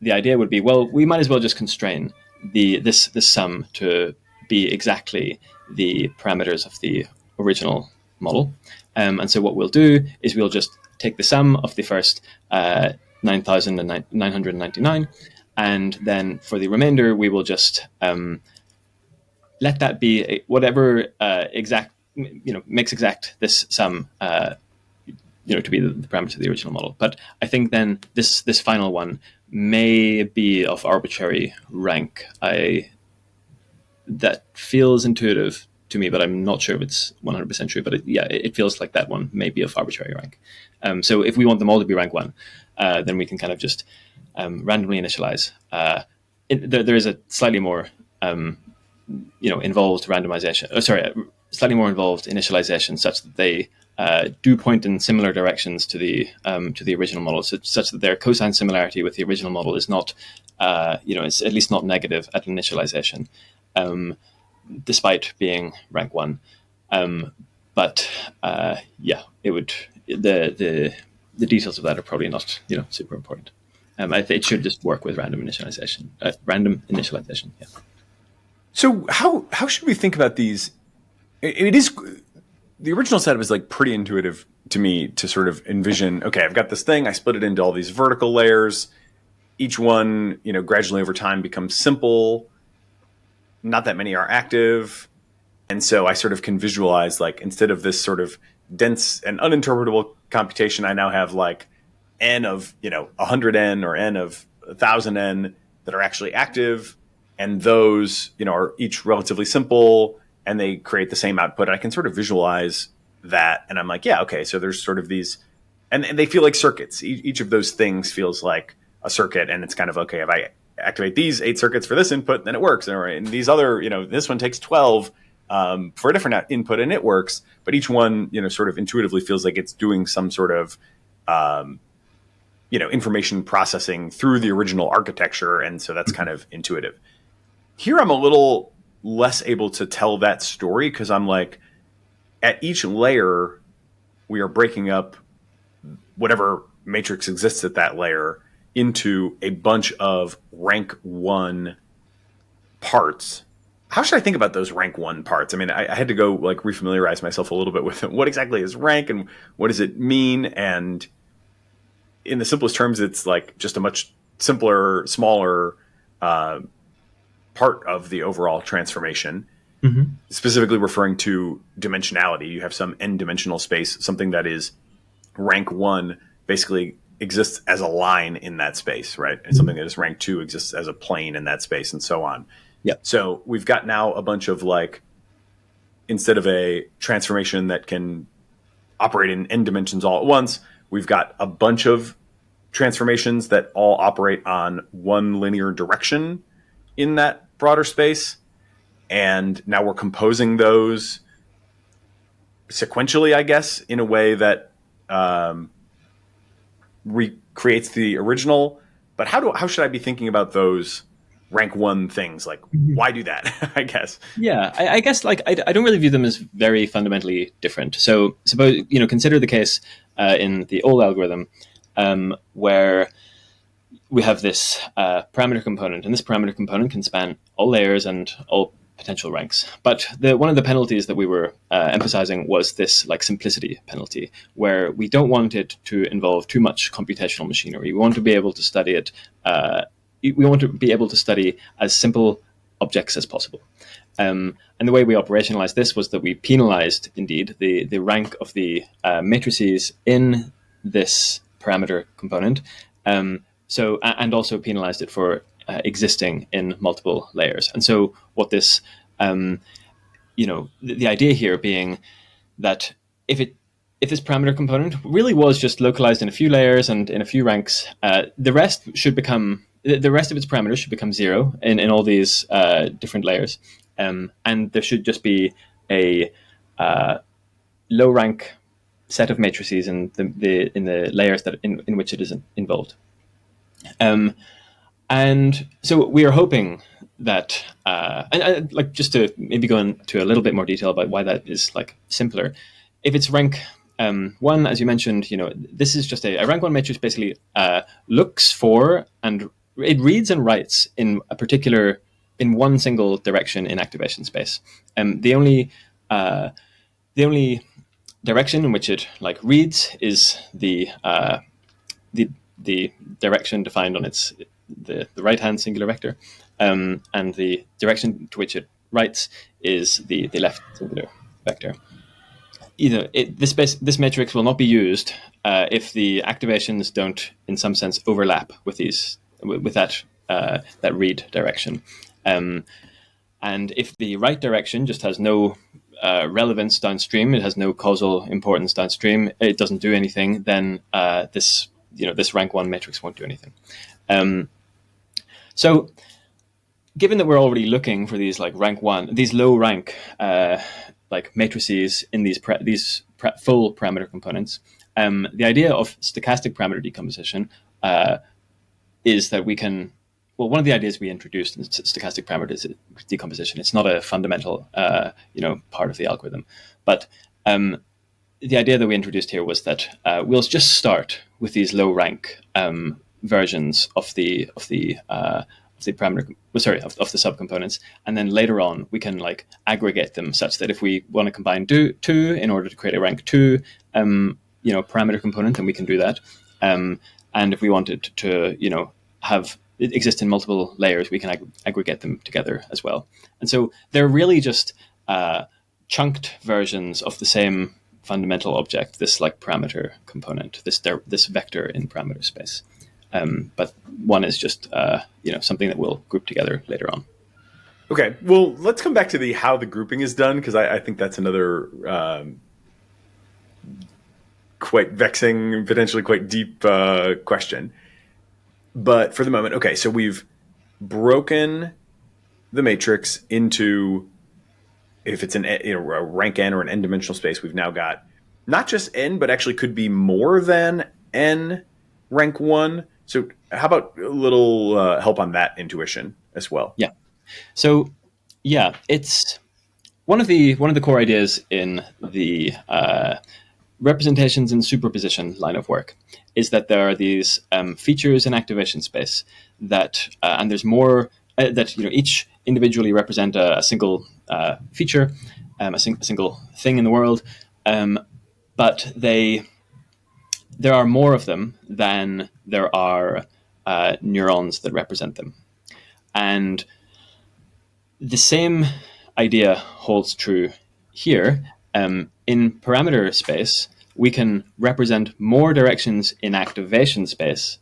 the idea would be, well, we might as well just constrain this sum to be exactly the parameters of the original model. And so what we'll do is we'll just take the sum of the first 9,999, and then for the remainder, we will just let that be whatever exact, makes exact this sum, to be the parameters of the original model. But I think then this final one may be of arbitrary rank. That feels intuitive to me, but I'm not sure if it's 100% true. But it feels like that one may be of arbitrary rank. So if we want them all to be rank 1, then we can kind of just randomly initialize. There is a slightly more involved randomization. Slightly more involved initialization, such that they do point in similar directions to the original model, such that their cosine similarity with the original model is not, it's at least not negative at initialization, despite being rank 1. But it would the details of that are probably not super important. It should just work with random initialization. Yeah. So how should we think about these? It is, the original setup is like pretty intuitive to me to sort of envision, okay, I've got this thing, I split it into all these vertical layers. Each one, gradually over time becomes simple. Not that many are active. And so I sort of can visualize, like, instead of this sort of dense and uninterpretable computation, I now have like n of 100n or n of 1,000n that are actually active, and those are each relatively simple, and they create the same output. I can sort of visualize that, and I'm like, yeah, okay. So there's sort of these, and they feel like circuits. Each of those things feels like a circuit, and it's kind of, okay, if I activate these 8 circuits for this input, then it works, and these other, this one takes 12 for a different input, and it works. But each one, sort of intuitively feels like it's doing some sort of information processing through the original architecture. And so that's kind of intuitive. Here, I'm a little less able to tell that story, because I'm like, at each layer, we are breaking up whatever matrix exists at that layer into a bunch of rank 1 parts. How should I think about those rank 1 parts? I mean, I had to go like refamiliarize myself a little bit with what exactly is rank and what does it mean. And in the simplest terms, it's like just a much simpler, smaller part of the overall transformation, specifically referring to dimensionality. You have some n-dimensional space, something that is rank 1 basically exists as a line in that space, right? And something that is rank 2 exists as a plane in that space, and so on. Yeah. So we've got now a bunch of, like, instead of a transformation that can operate in n dimensions all at once, we've got a bunch of transformations that all operate on one linear direction in that broader space. And now we're composing those sequentially, I guess, in a way that recreates the original. But how should I be thinking about those rank one things. Like, why do that? I guess. Yeah, I guess like I don't really view them as very fundamentally different. So suppose consider the case in the old algorithm where we have this parameter component, and this parameter component can span all layers and all potential ranks. But one of the penalties that we were emphasizing was this like simplicity penalty, where we don't want it to involve too much computational machinery. We want to be able to study it. We want to be able to study as simple objects as possible. And the way we operationalized this was that we penalized, indeed, the rank of the matrices in this parameter component. So and also penalized it for existing in multiple layers. And so what this, the idea here being that if this parameter component really was just localized in a few layers and in a few ranks, the rest of its parameters should become 0 in all these different layers, and there should just be a low rank set of matrices in the layers that in which it is involved. And so we are hoping that, and like just to maybe go into a little bit more detail about why that is like simpler. If it's rank 1, as you mentioned, this is just a rank 1 matrix. Basically, looks for and it reads and writes in one single direction in activation space. The only direction in which it like reads is the direction defined on the right hand singular vector, and the direction to which it writes is the left singular vector. This matrix will not be used if the activations don't, in some sense, overlap with that read direction, and if the right direction just has no relevance downstream, it has no causal importance downstream, it doesn't do anything, then this rank 1 matrix won't do anything. So given that we're already looking for these like rank 1, these low rank like matrices in these full parameter components, the idea of stochastic parameter decomposition is that we can, well, one of the ideas we introduced in stochastic parameter decomposition, it's not a fundamental part of the algorithm, but the idea that we introduced here was that we'll just start with these low rank versions of the parameter, of the subcomponents, and then later on we can like aggregate them such that if we want to combine two in order to create a rank 2 parameter component, then we can do that. And if we wanted to have it exist in multiple layers, we can aggregate them together as well. And so they're really just chunked versions of the same fundamental object, this like parameter component, this vector in parameter space. But one is just something that we'll group together later on. Okay, well, let's come back to how the grouping is done, because I think that's another quite vexing, potentially quite deep question. But for the moment, okay, so we've broken the matrix into, if it's a rank n or an n-dimensional space, we've now got not just n, but actually could be more than n rank 1. So how about a little help on that intuition as well? Yeah. So yeah, it's one of the core ideas in the representations and superposition line of work is that there are these features in activation space that, and there's more that each individually represent a single feature, a single thing in the world, but there are more of them than there are neurons that represent them. And the same idea holds true here. In parameter space, we can represent more directions in activation space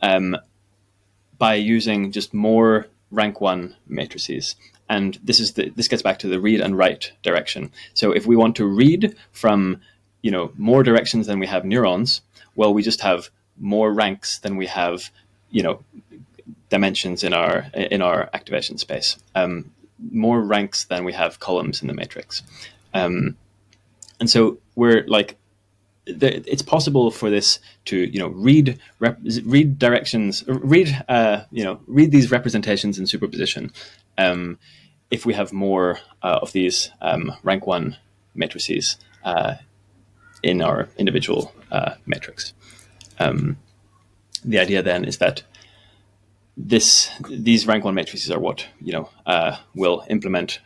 by using just more rank 1 matrices. And this gets back to the read and write direction. So if we want to read from more directions than we have neurons, well, we just have more ranks than we have dimensions in our activation space, more ranks than we have columns in the matrix, and so we're like it's possible for this to read directions, read these representations in superposition if we have more of these rank 1 matrices in our individual matrix. The idea then is that these rank 1 matrices are what will implement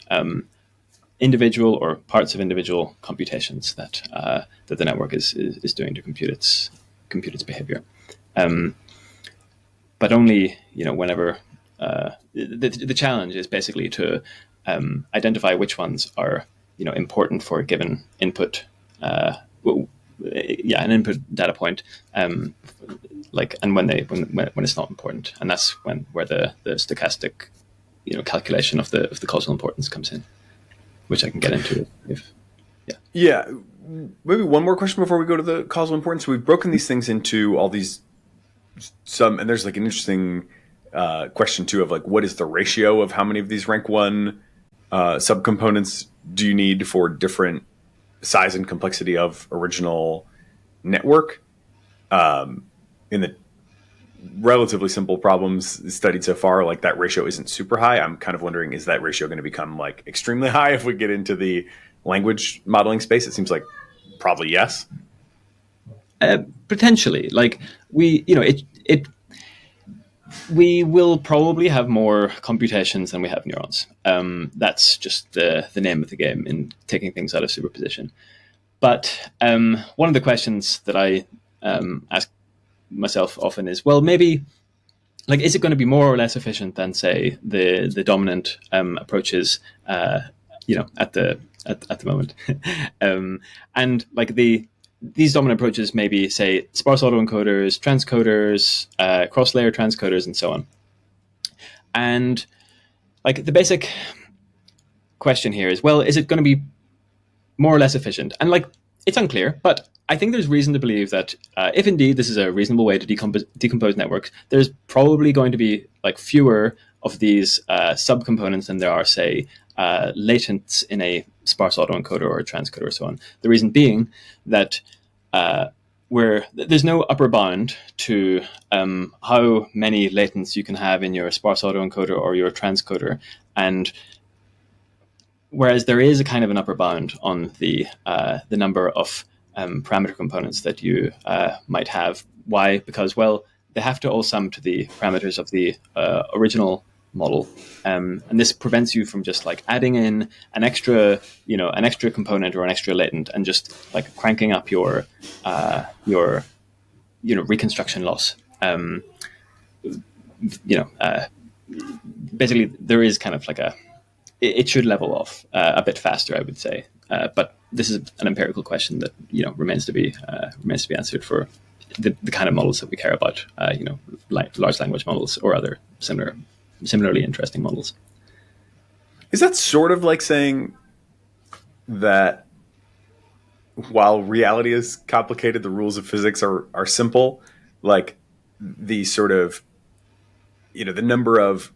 individual or parts of individual computations that the network is doing to compute its behavior, but only whenever the challenge is basically to identify which ones are important for a given input, an input data point, and when it's not important, and that's where the stochastic calculation of the causal importance comes in, which I can get into Yeah. Maybe one more question before we go to the causal importance. We've broken these things into all these and there's like an interesting question too of like, what is the ratio of how many of these rank 1 subcomponents do you need for different size and complexity of original network? In the relatively simple problems studied so far, like that ratio isn't super high. I'm kind of wondering, is that ratio going to become like extremely high if we get into the language modeling space? It seems like probably yes. Potentially, like we will probably have more computations than we have neurons. That's just the name of the game in taking things out of superposition. But one of the questions that I ask myself often is, well, maybe, like, is it going to be more or less efficient than, say, the dominant approaches, at the moment, and like these dominant approaches, maybe say sparse autoencoders, transcoders, cross-layer transcoders, and so on. And like the basic question here is, well, is it going to be more or less efficient? And like, it's unclear, but I think there's reason to believe that if indeed this is a reasonable way to decompose networks, there's probably going to be like fewer of these subcomponents than there are, say, latents in a sparse autoencoder or a transcoder or so on. The reason being that where there's no upper bound to how many latents you can have in your sparse autoencoder or your transcoder, and whereas there is a kind of an upper bound on the number of parameter components that you might have. Why? Because, well, they have to all sum to the parameters of the original model, and this prevents you from just like adding in an extra component or an extra latent and just like cranking up your reconstruction loss. Basically, there is kind of like it should level off a bit faster, I would say. But this is an empirical question that remains to be answered for the kind of models that we care about. Like large language models or other similarly interesting models. Is that sort of like saying that while reality is complicated, the rules of physics are simple? Like the sort of the number of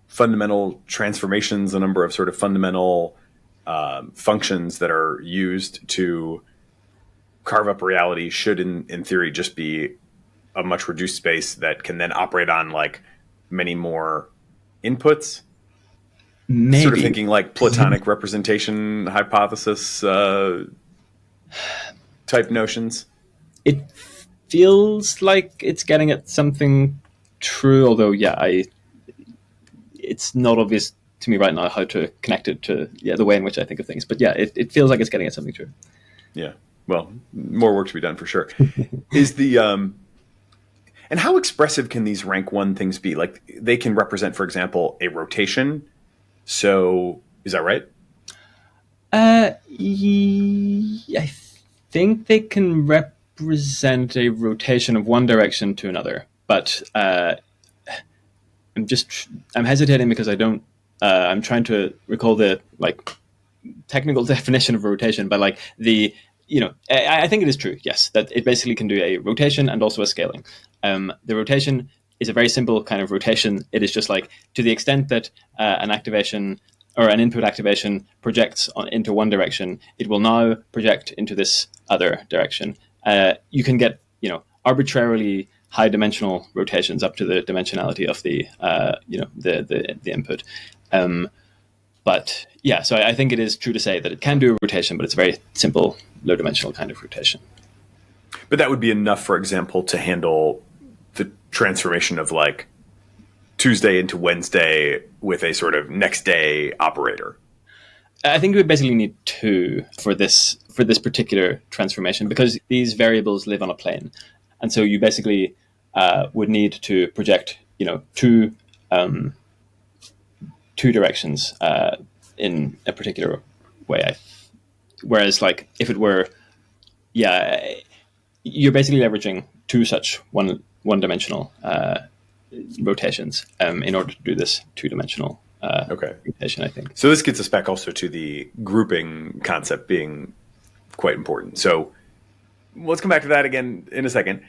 fundamental transformations, the number of sort of fundamental functions that are used to carve up reality should in theory just be a much reduced space that can then operate on like many more inputs. Maybe. Sort of thinking like Platonic representation hypothesis type notions. It feels like it's getting at something true, although it's not obvious to me right now how to connect it to the way in which I think of things. But it feels like it's getting at something true. Yeah. Well, more work to be done for sure. Is the and how expressive can these rank 1 things be? Like they can represent, for example, a rotation. So is that right? I think they can represent a rotation of one direction to another, but I'm hesitating because I don't. I'm trying to recall the like technical definition of a rotation, but like I think it is true, yes, that it basically can do a rotation and also a scaling. The rotation is a very simple kind of rotation. It is just like to the extent that an activation or an input activation projects into one direction, it will now project into this other direction. you can get arbitrarily high dimensional rotations up to the dimensionality of the input. But yeah, so I think it is true to say that it can do a rotation, but it's a very simple, low dimensional kind of rotation. But that would be enough, for example, to handle the transformation of like Tuesday into Wednesday with a sort of next day operator. I think we would basically need two for this particular transformation, because these variables live on a plane, and so you basically would need to project two directions in a particular way. Whereas like if it were, you're basically leveraging two such one-dimensional rotations in order to do this two-dimensional rotation, I think. So this gets us back also to the grouping concept being quite important. So let's come back to that again in a second.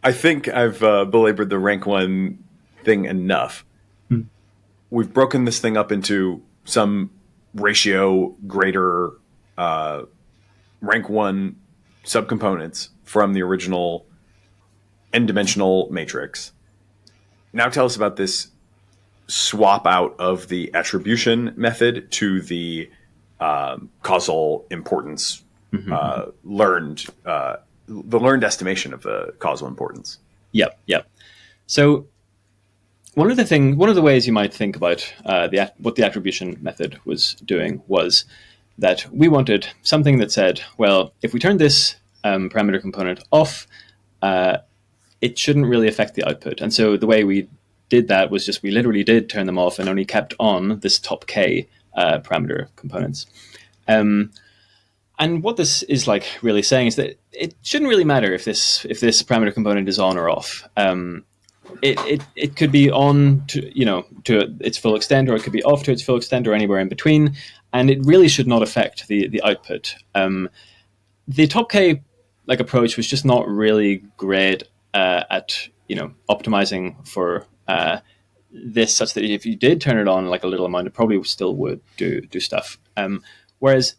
I think I've belabored the rank one thing enough. We've broken this thing up into some ratio greater rank one subcomponents from the original n-dimensional matrix. Now tell us about this swap out of the attribution method to the causal importance learned estimation of the causal importance. Yep. So one of the ways you might think about what the attribution method was doing was that we wanted something that said, well, if we turn this parameter component off, it shouldn't really affect the output. And so the way we did that was just we literally did turn them off and only kept on this top k parameter components. And what this is like really saying is that it shouldn't really matter if this parameter component is on or off. It could be on to its full extent, or it could be off to its full extent, or anywhere in between, and it really should not affect the output. The top k approach was just not really great at optimizing for this, such that if you did turn it on like a little amount, it probably still would do stuff. Whereas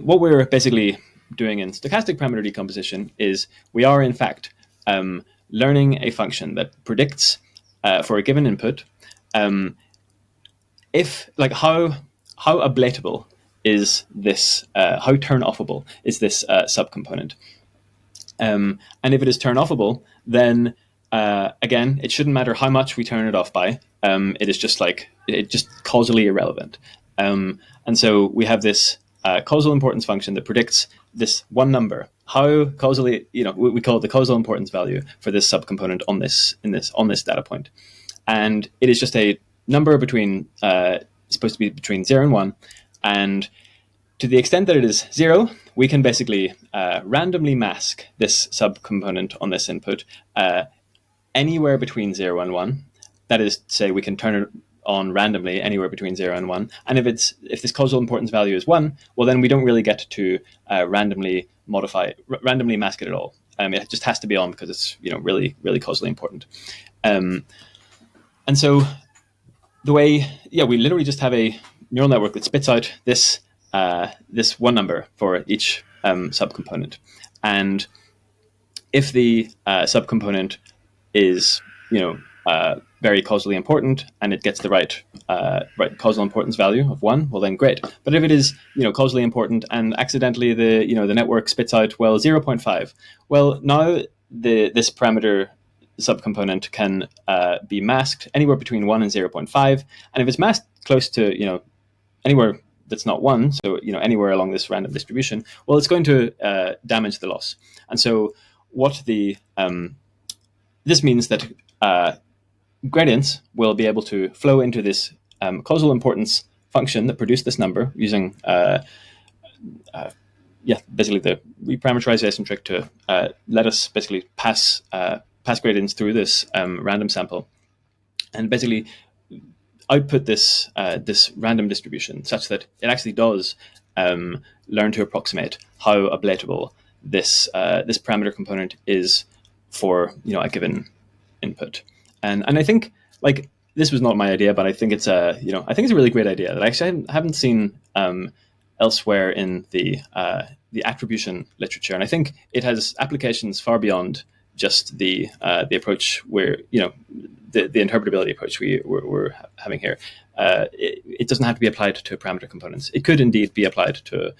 what we're basically doing in stochastic parameter decomposition is we are in fact learning a function that predicts for a given input if how ablatable is this, how turn-offable is this subcomponent. And if it is turn-offable, then again, it shouldn't matter how much we turn it off by. It is just causally irrelevant. And so we have this causal importance function that predicts this one number, how causally, we call it the causal importance value for this subcomponent on this data point. And it is just a number between, supposed to be between 0 and 1. And to the extent that it is 0, we can basically randomly mask this subcomponent on this input anywhere between 0 and 1. That is to say, we can turn it on randomly anywhere between 0 and 1. And if this causal importance value is 1, well, then we don't really get to randomly mask it at all. It just has to be on because it's really, really causally important. And so the way, we literally just have a neural network that spits out this one number for each subcomponent. And if the subcomponent is very causally important and it gets the right causal importance value of 1, well then great. But if it is causally important and accidentally the network spits out 0.5, well now this parameter subcomponent can be masked anywhere between 1 and 0.5, and if it's masked close to anywhere that's not 1, so anywhere along this random distribution, well it's going to damage the loss. And so what this means that gradients will be able to flow into this causal importance function that produced this number using basically the reparameterization trick to let us basically pass gradients through this random sample, and basically output this random distribution such that it actually does learn to approximate how ablatable this parameter component is for a given input. And I think this was not my idea, but I think it's a really great idea that I actually haven't seen elsewhere in the the attribution literature, and I think it has applications far beyond just the approach where the interpretability approach we're having here. It doesn't have to be applied to parameter components. It could indeed be applied to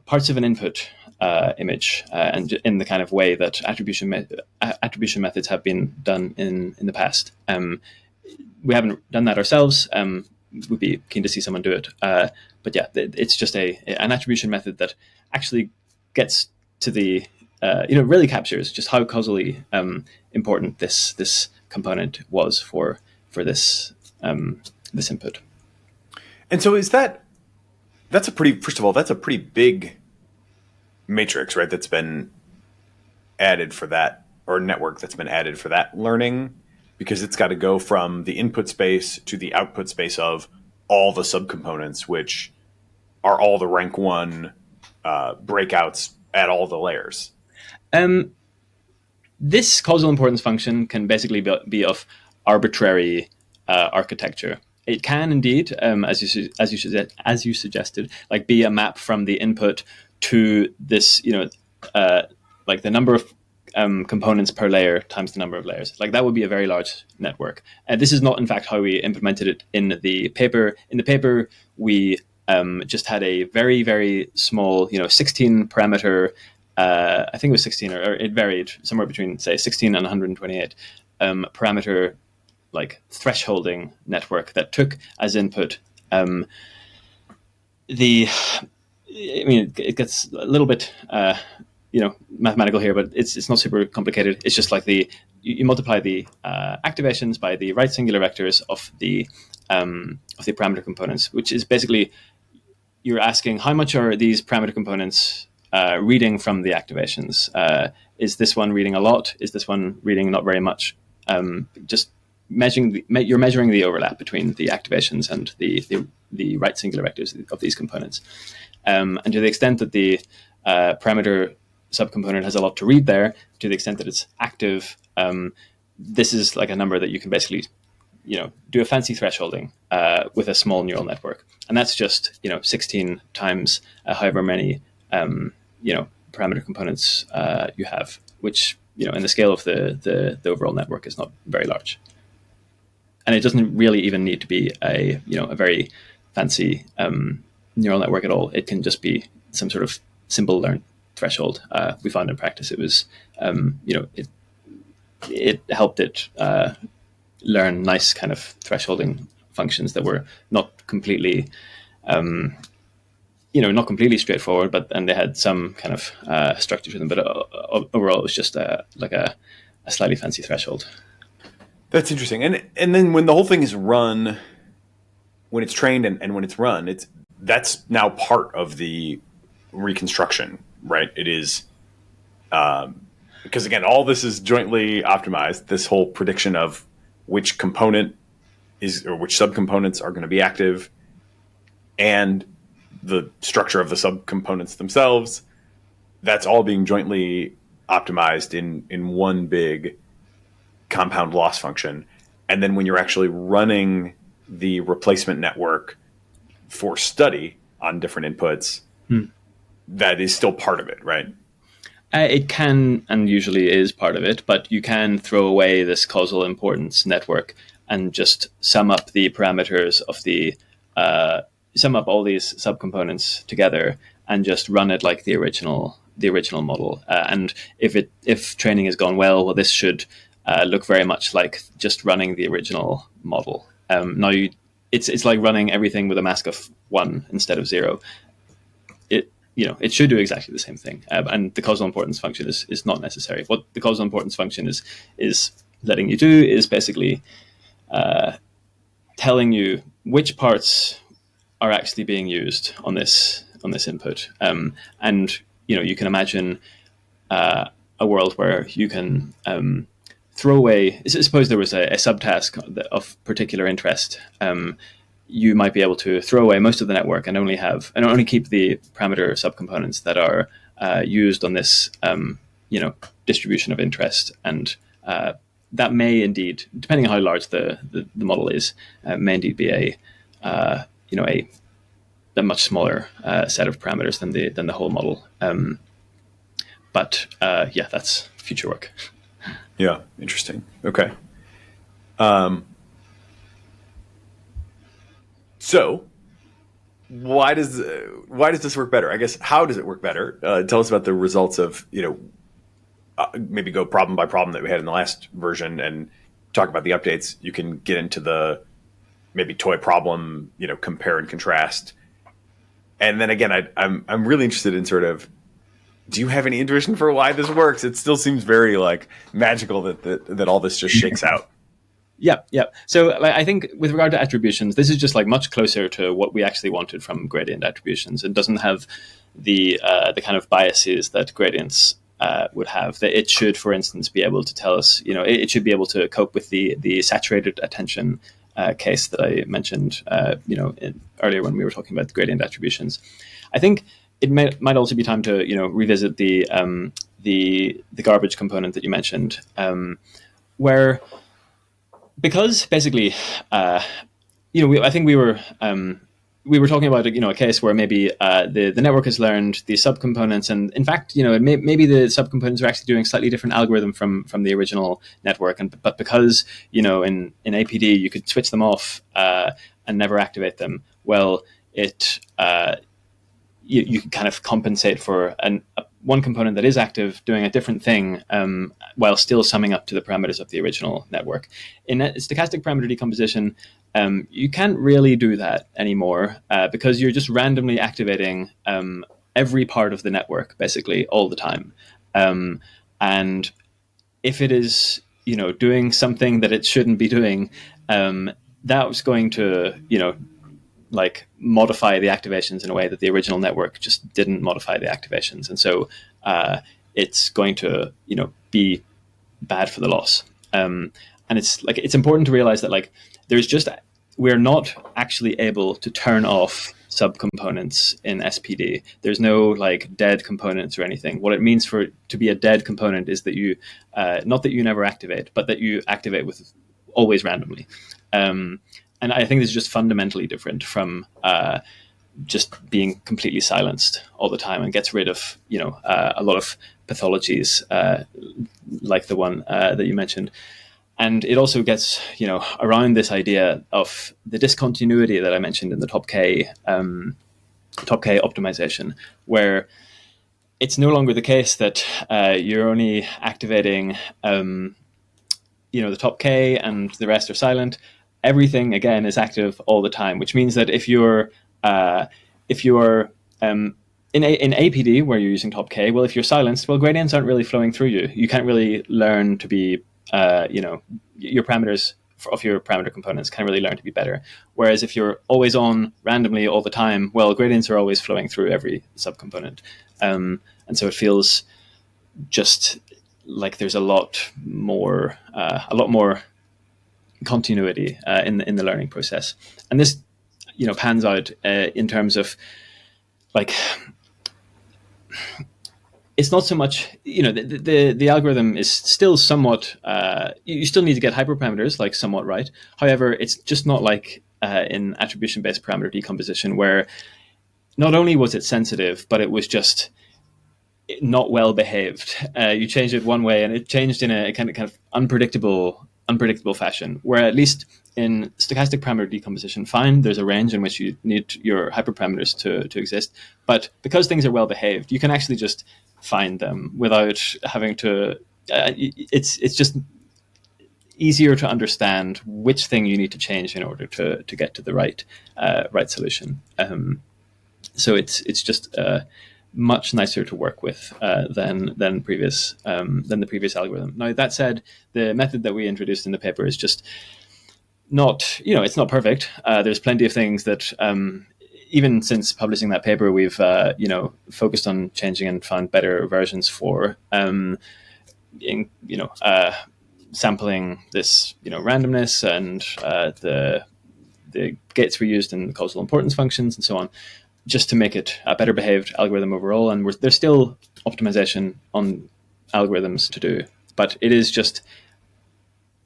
parts of an input image, and in the kind of way that attribution methods have been done in the past. We haven't done that ourselves. We'd be keen to see someone do it. But yeah, it's just an attribution method that actually gets to the really captures just how causally important this component was for this this input. And so that's a pretty big matrix, right? That's been added for that, or network that's been added for that learning, because it's got to go from the input space to the output space of all the subcomponents, which are all the rank 1 breakouts at all the layers. This causal importance function can basically be of arbitrary architecture. It can indeed, as you suggested, like be a map from the input to this, like the number of components per layer times the number of layers. Like that would be a very large network. This is not, in fact, how we implemented it in the paper. In the paper, we just had a very, very small, 16 parameter. I think it was 16, or it varied somewhere between, say, 16 and 128 parameter, like thresholding network that took as input it gets a little bit mathematical here, but it's not super complicated. It's just like you multiply the activations by the right singular vectors of the parameter components, which is basically you're asking how much are these parameter components reading from the activations. Is this one reading a lot? Is this one reading not very much? Just you're measuring the overlap between the activations and the right singular vectors of these components. And to the extent that the parameter subcomponent has a lot to read there, to the extent that it's active, this is like a number that you can basically, do a fancy thresholding with a small neural network. And that's just, 16 times however many, parameter components you have, which, in the scale of the overall network is not very large. And it doesn't really even need to be a very fancy neural network at all. It can just be some sort of simple learned threshold. We found in practice it was, it helped it learn nice kind of thresholding functions that were not completely, not completely straightforward, and they had some kind of structure to them. But overall, it was just like a slightly fancy threshold. That's interesting. And then when the whole thing is run, when it's trained and when it's run, that's now part of the reconstruction, right? It is, because again, all this is jointly optimized. This whole prediction of which component or which subcomponents are going to be active, and the structure of the subcomponents themselves, that's all being jointly optimized in one big compound loss function. And then when you're actually running the replacement network for study on different inputs, that is still part of it, right? It can, and usually is part of it, but you can throw away this causal importance network and just sum up the parameters of sum up all these subcomponents together and just run it like the original model. And if training has gone well, this should look very much like just running the original model. Now it's like running everything with a mask of 1 instead of 0. It should do exactly the same thing. And the causal importance function is not necessary. What the causal importance function is letting you do is basically telling you which parts are actually being used on this input. And you can imagine a world where you can throw away. Suppose there was a subtask of particular interest. You might be able to throw away most of the network and only keep the parameter subcomponents that are used on this distribution of interest. And that may indeed, depending on how large the model is, may indeed be a a much smaller set of parameters than the whole model. But that's future work. Yeah, interesting. Okay. So why does this work better? I guess, how does it work better? Tell us about the results of, maybe go problem by problem that we had in the last version and talk about the updates. You can get into the maybe toy problem, compare and contrast. And then again, I'm really interested in sort of, do you have any intuition for why this works? It still seems very magical that all this just shakes out. Yeah. So I think with regard to attributions, this is just much closer to what we actually wanted from gradient attributions. It doesn't have the kind of biases that gradients would have. That it should, for instance, be able to tell us, it should be able to cope with the saturated attention case that I mentioned, earlier when we were talking about the gradient attributions. I think it might also be time to revisit the garbage component that you mentioned, where, because basically, I think we were talking about a case where maybe the network has learned the subcomponents, and in fact, maybe the subcomponents are actually doing a slightly different algorithm from the original network, but because in APD you could switch them off and never activate them. Well, you can kind of compensate for one component that is active doing a different thing while still summing up to the parameters of the original network. In stochastic parameter decomposition, you can't really do that anymore because you're just randomly activating every part of the network basically all the time. And if it is doing something that it shouldn't be doing, that's going to modify the activations in a way that the original network just didn't modify the activations, and so it's going to be bad for the loss. And it's important to realize that we're not actually able to turn off subcomponents in SPD. There's no dead components or anything. What it means for it to be a dead component is that you not that you never activate, but that you activate with always randomly. And I think this is just fundamentally different from just being completely silenced all the time, and gets rid of a lot of pathologies like the one that you mentioned. And it also gets around this idea of the discontinuity that I mentioned in the top K optimization, where it's no longer the case that you're only activating the top K and the rest are silent. Everything again is active all the time, which means that if you're in APD where you're using top K, well, if you're silenced, well, gradients aren't really flowing through you. You can't really learn to be your parameters of your parameter components can't really learn to be better. Whereas if you're always on randomly all the time, well, gradients are always flowing through every subcomponent, and so it feels just like there's a lot more continuity in the learning process. And this pans out in terms of it's not so much the algorithm is still somewhat you still need to get hyperparameters somewhat right. However, it's just not in attribution based parameter decomposition, where not only was it sensitive, but it was just not well behaved. You changed it one way and it changed in a kind of unpredictable fashion, where at least in stochastic parameter decomposition, fine, there's a range in which you need your hyperparameters to exist. But because things are well behaved, you can actually just find them without having to it's just easier to understand which thing you need to change in order to get to the right solution. So it's just much nicer to work with than the previous algorithm. Now, that said, the method that we introduced in the paper is just not, it's not perfect. There's plenty of things that even since publishing that paper, we've focused on changing and found better versions for sampling this randomness and the gates we used in the causal importance functions and so on, just to make it a better behaved algorithm overall. And there's still optimization on algorithms to do, but it is just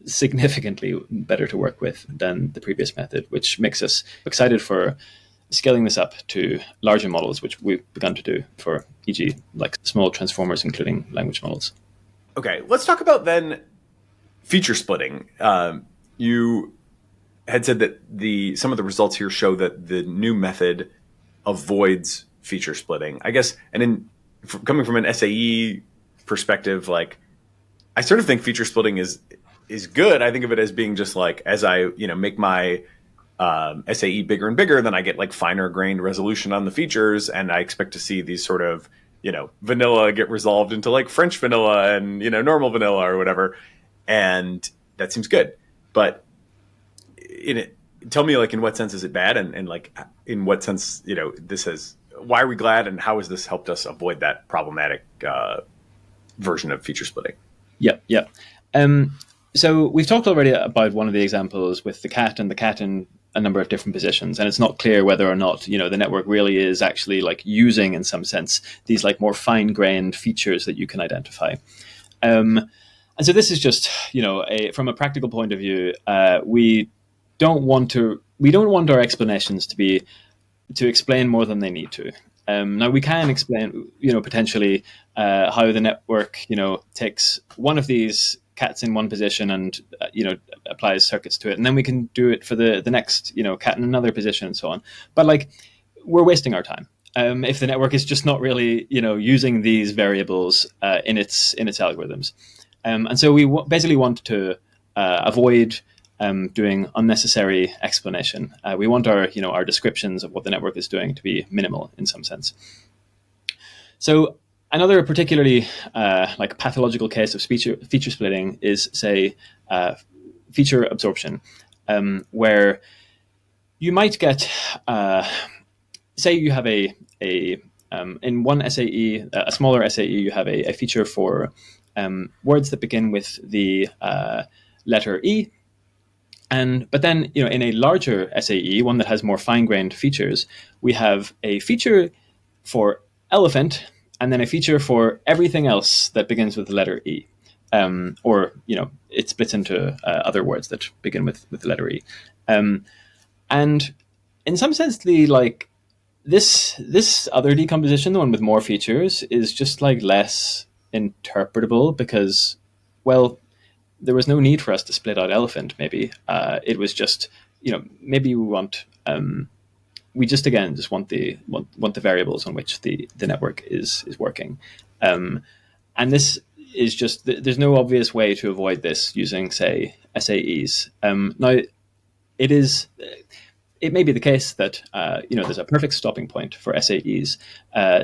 significantly better to work with than the previous method, which makes us excited for scaling this up to larger models, which we've begun to do for, e.g., like small transformers, including language models. Okay, let's talk about then feature splitting. You had said that some of the results here show that the new method avoids feature splitting. I guess, and coming from an SAE perspective, like I sort of think feature splitting is good. I think of it as being just like as I make my SAE bigger and bigger, then I get like finer grained resolution on the features, and I expect to see these sort of vanilla get resolved into like French vanilla and normal vanilla or whatever, and that seems good. But tell me, like, in what sense is it bad, and like in what sense why are we glad, and how has this helped us avoid that problematic version of feature splitting? Yeah. So we've talked already about one of the examples with the cat in a number of different positions, and it's not clear whether or not the network really is actually like using, in some sense, these like more fine-grained features that you can identify. And so this is just from a practical point of view, we don't want our explanations to explain more than they need to. Now we can explain, potentially how the network, takes one of these cats in one position and applies circuits to it, and then we can do it for the next cat in another position and so on. But like, we're wasting our time if the network is just not really using these variables in its algorithms, and so we basically want to avoid doing unnecessary explanation. We want our descriptions of what the network is doing to be minimal in some sense. So another particularly like pathological case of feature splitting is, say, feature absorption, where you might get, say, you have in one SAE, a smaller SAE, you have a feature for words that begin with the letter E. But then, in a larger SAE, one that has more fine-grained features, we have a feature for elephant, and then a feature for everything else that begins with the letter E. Or it splits into other words that begin with the letter E. And in some sense, this other decomposition, the one with more features, is just like less interpretable because, well, there was no need for us to split out elephant. Maybe it was just maybe we want we just want the variables on which the network is working, and this is just there's no obvious way to avoid this using, say, SAEs. Now it may be the case that there's a perfect stopping point for SAEs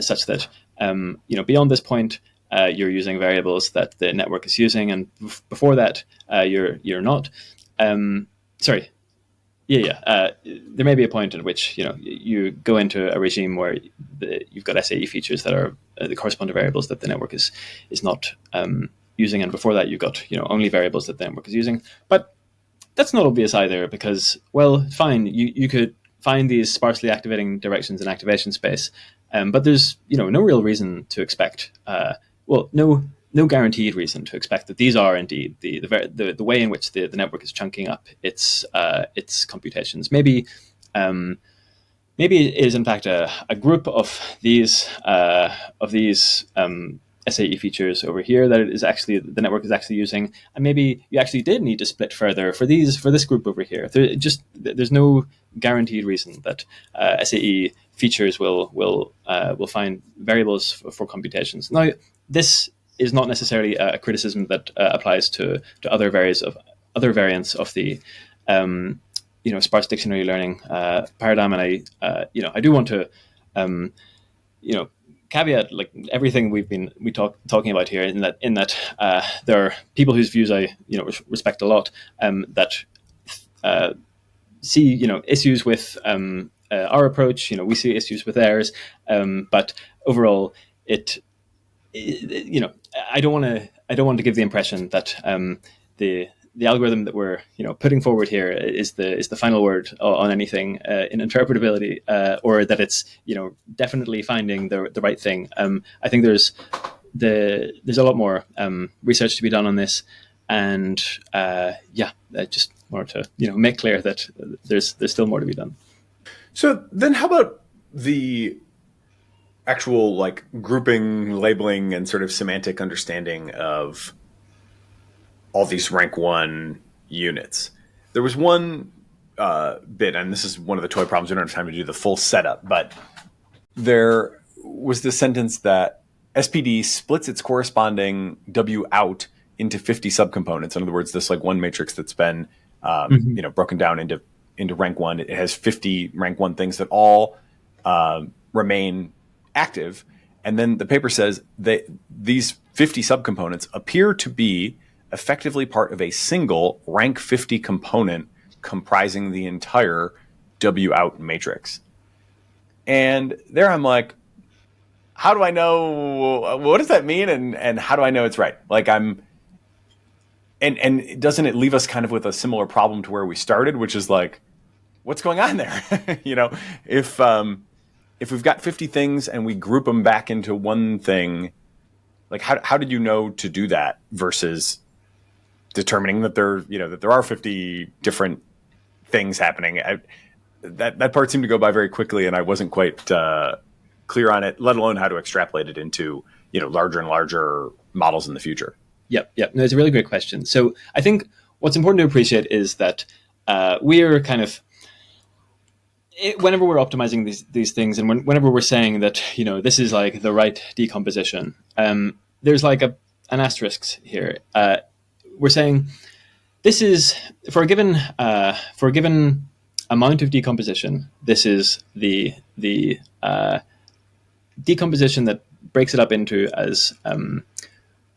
such that beyond this point you're using variables that the network is using, and before that you're not. Sorry. There may be a point at which you go into a regime where you've got SAE features that are the corresponding variables that the network is not using, and before that you've got only variables that the network is using. But that's not obvious either, because, well, fine, you could find these sparsely activating directions in activation space, but there's no real reason to expect. No guaranteed reason to expect that these are indeed the way in which the network is chunking up its computations. Maybe it is in fact a group of these SAE features over here that the network is actually using, and maybe you actually did need to split further for this group over here. There's no guaranteed reason that SAE features will find variables for computations. Now, this is not necessarily a criticism that applies to other variants of the sparse dictionary learning paradigm, and I do want to caveat like everything we talking about here in that there are people whose views I respect a lot that see issues with our approach. We see issues with theirs, but overall I don't want to give the impression that the algorithm that we're putting forward here is the final word on anything in interpretability, or that it's definitely finding the right thing. I think there's a lot more research to be done on this, and I just wanted to make clear that there's still more to be done. So then how about the actual like grouping, labeling, and sort of semantic understanding of all these rank 1 units? There was one bit, and this is one of the toy problems. We don't have time to do the full setup, but there was the sentence that SPD splits its corresponding W out into 50 subcomponents. In other words, this like one matrix that's been broken down into rank 1. It has 50 rank 1 things that all remain active. And then the paper says that these 50 subcomponents appear to be effectively part of a single rank 50 component comprising the entire W out matrix. And there I'm like, how do I know, what does that mean? And how do I know it's right? Like and doesn't it leave us kind of with a similar problem to where we started, which is like, what's going on there? If we've got 50 things and we group them back into one thing, like how did you know to do that versus determining that there are 50 different things happening? That part seemed to go by very quickly, and I wasn't quite clear on it, let alone how to extrapolate it into larger and larger models in the future. Yep. No, it's a really great question. So I think what's important to appreciate is that we're kind of, whenever we're optimizing these things, and whenever we're saying that this is like the right decomposition, there's like an asterisk here. We're saying this is for a given amount of decomposition. This is the decomposition that breaks it up into as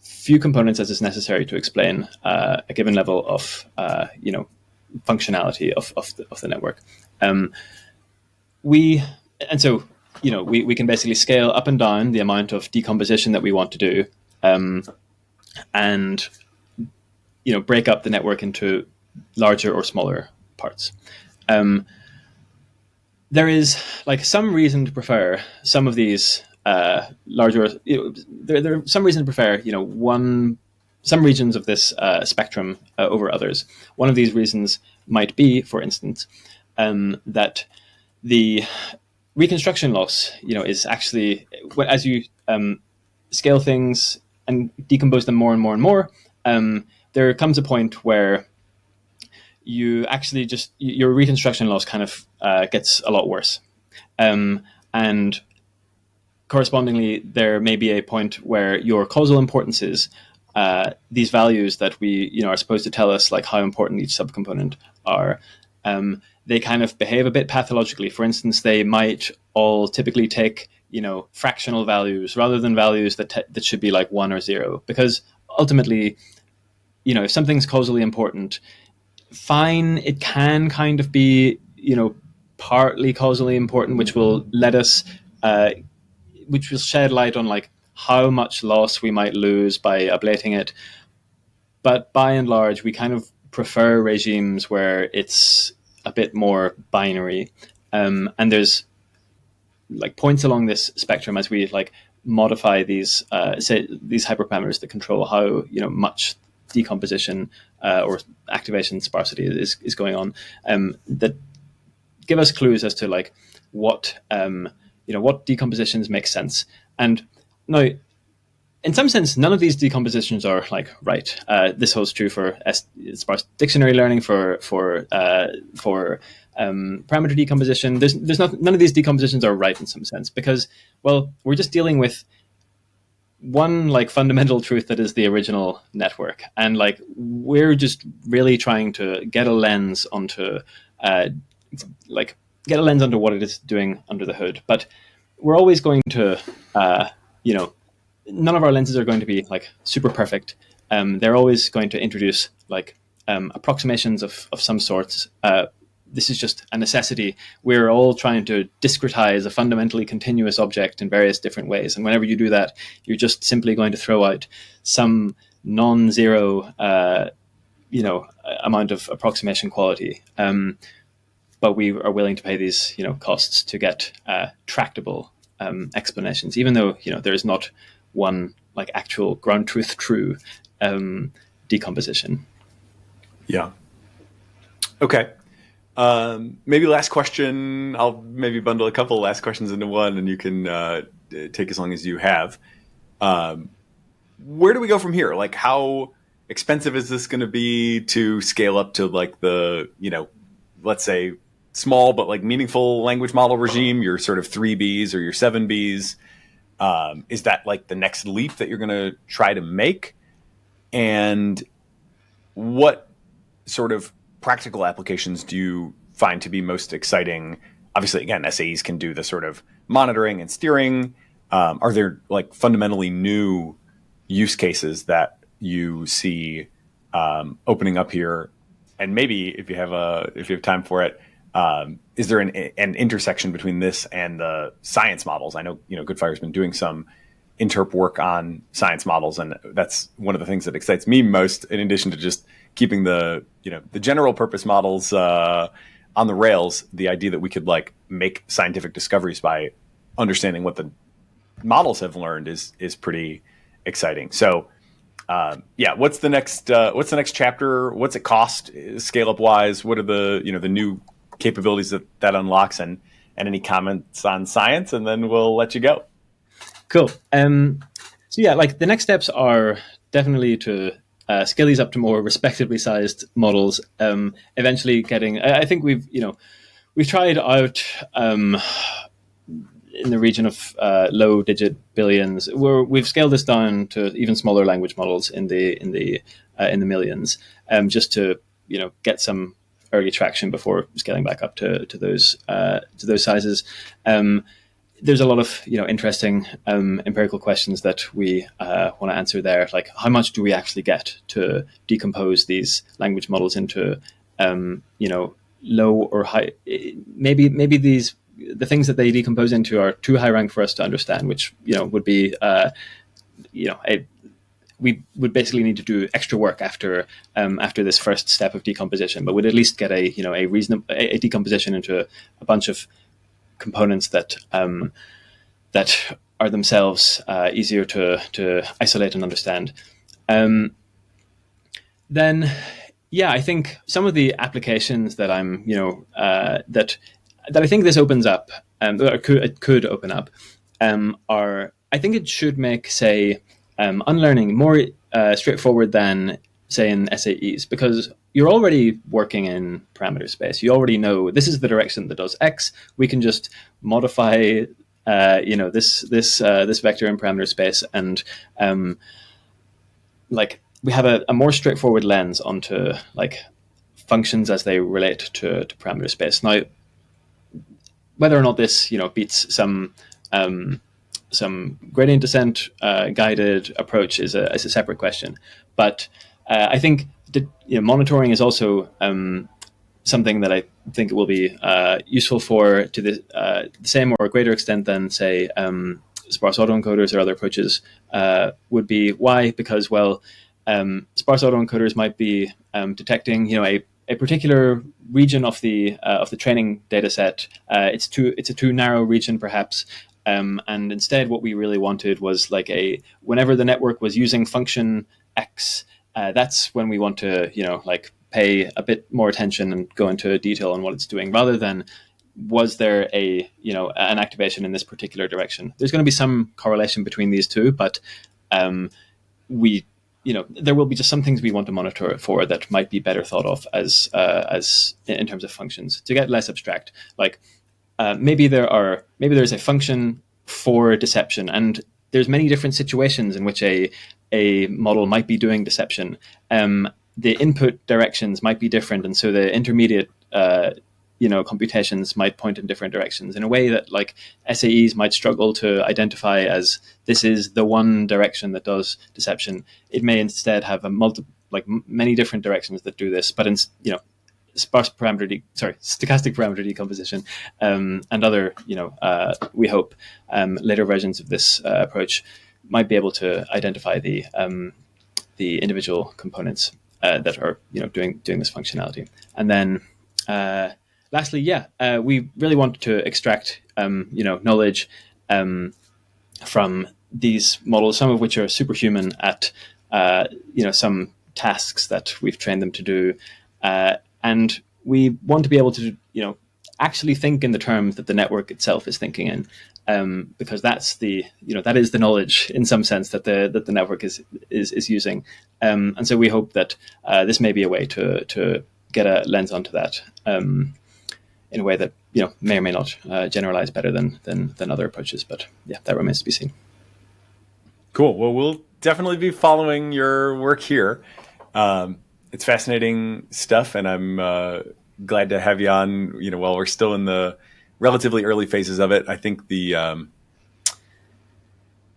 few components as is necessary to explain a given level of functionality of the network. We can basically scale up and down the amount of decomposition that we want to do, and break up the network into larger or smaller parts. There is like some reason to prefer some of these larger. There are some reason to prefer some regions of this spectrum over others. One of these reasons might be, for instance, that the reconstruction loss, is actually, as you scale things and decompose them more and more and more, there comes a point where you actually your reconstruction loss kind of gets a lot worse. And correspondingly, there may be a point where your causal importances, these values that we are supposed to tell us like how important each subcomponent are, they kind of behave a bit pathologically. For instance, they might all typically take fractional values rather than values that should be like 1 or 0, because ultimately, if something's causally important, fine, it can kind of be partly causally important, which will let us which will shed light on like how much loss we might lose by ablating it. But by and large, we kind of prefer regimes where it's a bit more binary, and there's like points along this spectrum as we like modify these these hyperparameters that control how much decomposition or activation sparsity is going on, that give us clues as to like what what decompositions make sense. And now, in some sense, none of these decompositions are like right. This holds true for sparse dictionary learning, for parameter decomposition. None of these decompositions are right in some sense, because, well, we're just dealing with one like fundamental truth that is the original network, and like we're just really trying to get a lens onto what it is doing under the hood. But we're always going to none of our lenses are going to be like super perfect. They're always going to introduce like approximations of some sorts. This is just a necessity. We're all trying to discretize a fundamentally continuous object in various different ways. And whenever you do that, you're just simply going to throw out some non-zero, amount of approximation quality. But we are willing to pay these, costs to get tractable explanations, even though, there is not one like actual ground truth true decomposition. Yeah. Okay. Maybe last question. I'll maybe bundle a couple of last questions into one, and you can take as long as you have. Where do we go from here? Like, how expensive is this going to be to scale up to like the, let's say small but like meaningful language model regime, your sort of 3Bs or your 7Bs? Is that like the next leap that you're going to try to make? And what sort of practical applications do you find to be most exciting? Obviously, again, SAEs can do the sort of monitoring and steering. Are there like fundamentally new use cases that you see opening up here? And maybe if you have time for it, is there an intersection between this and the science models? I know Goodfire's been doing some interp work on science models, and that's one of the things that excites me most. In addition to just keeping the general purpose models on the rails, the idea that we could like make scientific discoveries by understanding what the models have learned is pretty exciting. So what's the next chapter? What's it cost scale up wise? What are the the new capabilities that unlocks, and any comments on science, and then we'll let you go. Cool. So yeah, like the next steps are definitely to scale these up to more respectively sized models. Eventually getting, I think we've tried out in the region of low digit billions. We've scaled this down to even smaller language models in the millions, just to get some early traction before scaling back up to those sizes. There's a lot of interesting empirical questions that we want to answer there, like how much do we actually get to decompose these language models into low or high? Maybe the things that they decompose into are too high rank for us to understand, which would be we would basically need to do extra work after this first step of decomposition, but we'd at least get a reasonable decomposition into a bunch of components that are themselves easier to isolate and understand. Then, I think some of the applications that I'm that I think this opens up, or could open up, are, I think it should make, say, unlearning more straightforward than, say, in SAEs, because you're already working in parameter space. You already know this is the direction that does X. We can just modify, this vector in parameter space, and we have a more straightforward lens onto like functions as they relate to parameter space. Now, whether or not this beats some gradient descent guided approach is a separate question, but I think monitoring is also something that I think it will be useful for to the same or greater extent than, say, sparse autoencoders or other approaches would be. Why? Because, sparse autoencoders might be detecting a particular region of the training data set. It's a too narrow region, perhaps. And instead, what we really wanted was like whenever the network was using function X, that's when we want to pay a bit more attention and go into detail on what it's doing, rather than was there an activation in this particular direction. There's going to be some correlation between these two, but there will be just some things we want to monitor it for that might be better thought of as in terms of functions, to get less abstract. Like maybe there's a function for deception, and there's many different situations in which a model might be doing deception. The input directions might be different, and so the intermediate computations might point in different directions in a way that like SAEs might struggle to identify as this is the one direction that does deception. It may instead have many different directions that do this, but in stochastic parameter decomposition and other we hope later versions of this approach might be able to identify the individual components that are doing this functionality. And then lastly, we really want to extract knowledge from these models, some of which are superhuman at some tasks that we've trained them to do, and we want to be able to, actually think in the terms that the network itself is thinking in, because that's that is the knowledge in some sense that the network is using, and so we hope that this may be a way to get a lens onto that in a way that may or may not generalize better than other approaches. But yeah, that remains to be seen. Cool. Well, we'll definitely be following your work here. It's fascinating stuff, and I'm glad to have you on. While we're still in the relatively early phases of it, I think the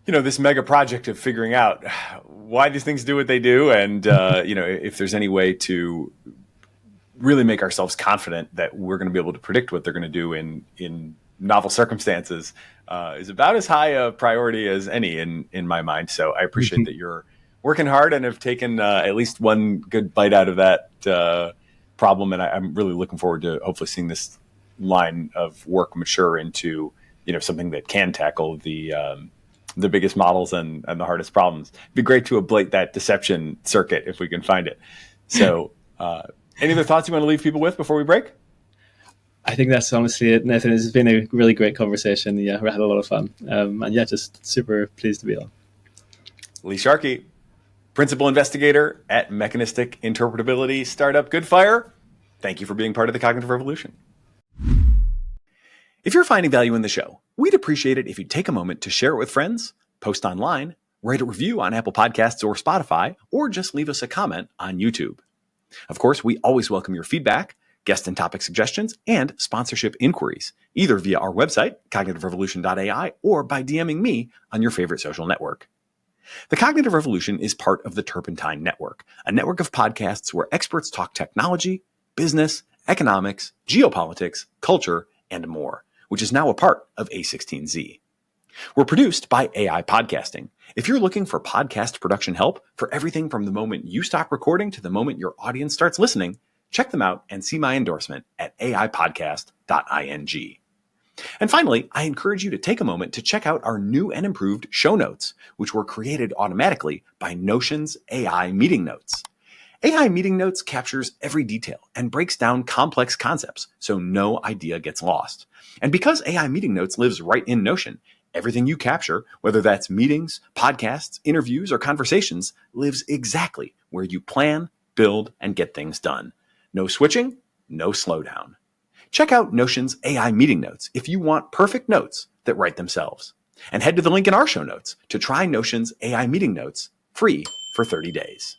this mega project of figuring out why these things do what they do, and if there's any way to really make ourselves confident that we're going to be able to predict what they're going to do in novel circumstances, is about as high a priority as any in my mind. So I appreciate that you're working hard and have taken at least one good bite out of that problem. And I'm really looking forward to hopefully seeing this line of work mature into something that can tackle the biggest models and the hardest problems. It'd be great to ablate that deception circuit if we can find it. So any other thoughts you want to leave people with before we break? I think that's honestly it, Nathan. It's been a really great conversation. Yeah, we had a lot of fun. And yeah, just super pleased to be on. Lee Sharkey, Principal Investigator at mechanistic interpretability startup Goodfire. Thank you for being part of the Cognitive Revolution. If you're finding value in the show, we'd appreciate it if you'd take a moment to share it with friends, post online, write a review on Apple Podcasts or Spotify, or just leave us a comment on YouTube. Of course, we always welcome your feedback, guest and topic suggestions, and sponsorship inquiries, either via our website, cognitiverevolution.ai, or by DMing me on your favorite social network. The Cognitive Revolution is part of the Turpentine Network, a network of podcasts where experts talk technology, business, economics, geopolitics, culture, and more, which is now a part of A16Z. We're produced by AI Podcasting. If you're looking for podcast production help for everything from the moment you stop recording to the moment your audience starts listening, check them out and see my endorsement at aipodcast.ing. And finally, I encourage you to take a moment to check out our new and improved show notes, which were created automatically by Notion's AI Meeting Notes. AI Meeting Notes captures every detail and breaks down complex concepts so no idea gets lost. And because AI Meeting Notes lives right in Notion, everything you capture, whether that's meetings, podcasts, interviews, or conversations, lives exactly where you plan, build, and get things done. No switching, no slowdown. Check out Notion's AI Meeting Notes if you want perfect notes that write themselves. And head to the link in our show notes to try Notion's AI Meeting Notes free for 30 days.